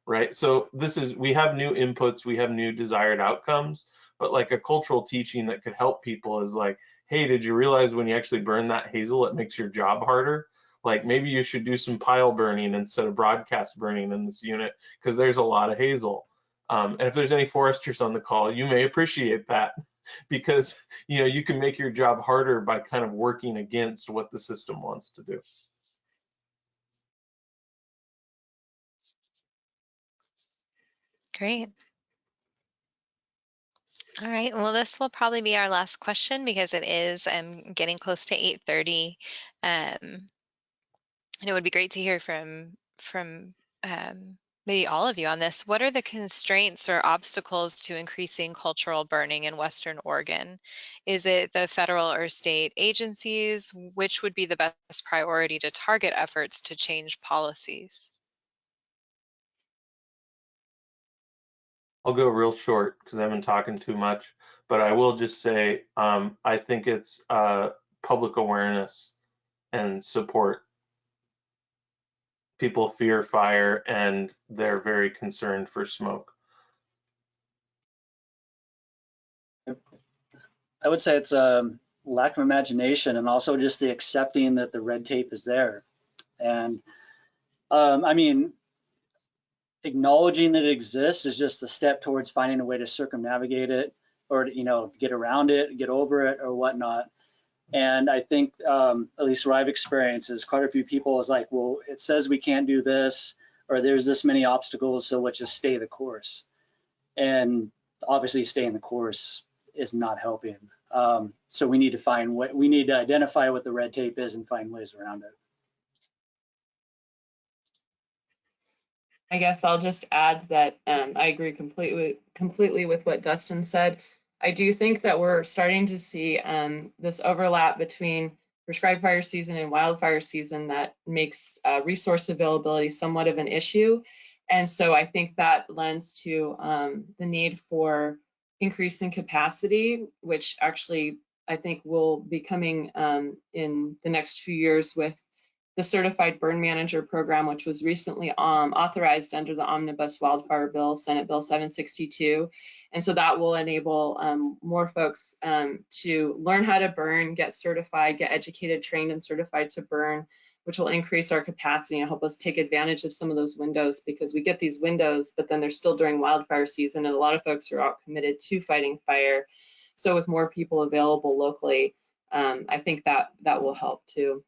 right? So we have new inputs, we have new desired outcomes, but like a cultural teaching that could help people is like, hey, did you realize when you actually burn that hazel, it makes your job harder? Like maybe you should do some pile burning instead of broadcast burning in this unit, because there's a lot of hazel. And if there's any foresters on the call, you may appreciate that, because you can make your job harder by kind of working against what the system wants to do.
Great. All right, well, this will probably be our last question because it is getting close to 8:30. And it would be great to hear from maybe all of you on this. What are the constraints or obstacles to increasing cultural burning in Western Oregon? Is it the federal or state agencies? Which would be the best priority to target efforts to change policies?
I'll go real short because I've been talking too much, but I will just say I think it's public awareness and support. People fear fire and they're very concerned for smoke.
I would say it's a lack of imagination and also just the accepting that the red tape is there. And I mean, acknowledging that it exists is just a step towards finding a way to circumnavigate it, or get around it, get over it, or whatnot. And I think, at least what I've experienced, is quite a few people is like, well, it says we can't do this, or there's this many obstacles, so let's just stay the course. And obviously staying the course is not helping. So we need to identify what the red tape is and find ways around it.
I guess I'll just add that I agree completely with what Dustin said. I do think that we're starting to see this overlap between prescribed fire season and wildfire season that makes resource availability somewhat of an issue. And so I think that lends to the need for increasing capacity, which actually I think will be coming in the next few years with the Certified Burn Manager Program, which was recently authorized under the Omnibus Wildfire Bill, Senate Bill 762. And so that will enable more folks to learn how to burn, get certified, get educated, trained, and certified to burn, which will increase our capacity and help us take advantage of some of those windows, because we get these windows, but then they're still during wildfire season, and a lot of folks are out committed to fighting fire. So with more people available locally, I think that will help too.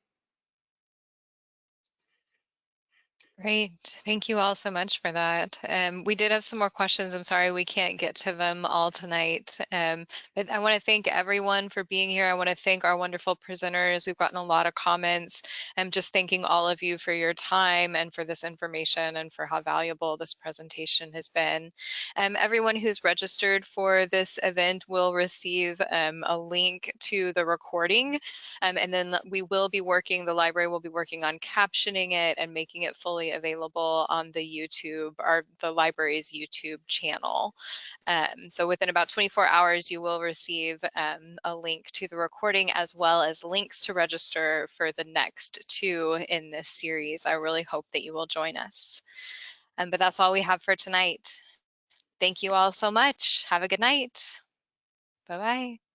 Great. Thank you all so much for that. We did have some more questions. I'm sorry we can't get to them all tonight. But I want to thank everyone for being here. I want to thank our wonderful presenters. We've gotten a lot of comments. I'm just thanking all of you for your time and for this information and for how valuable this presentation has been. Everyone who's registered for this event will receive a link to the recording. And then we will be working, the library will be working on captioning it and making it fully available on the YouTube, or the library's YouTube channel. So within about 24 hours, you will receive a link to the recording, as well as links to register for the next two in this series. I really hope that you will join us. But that's all we have for tonight. Thank you all so much. Have a good night. Bye-bye.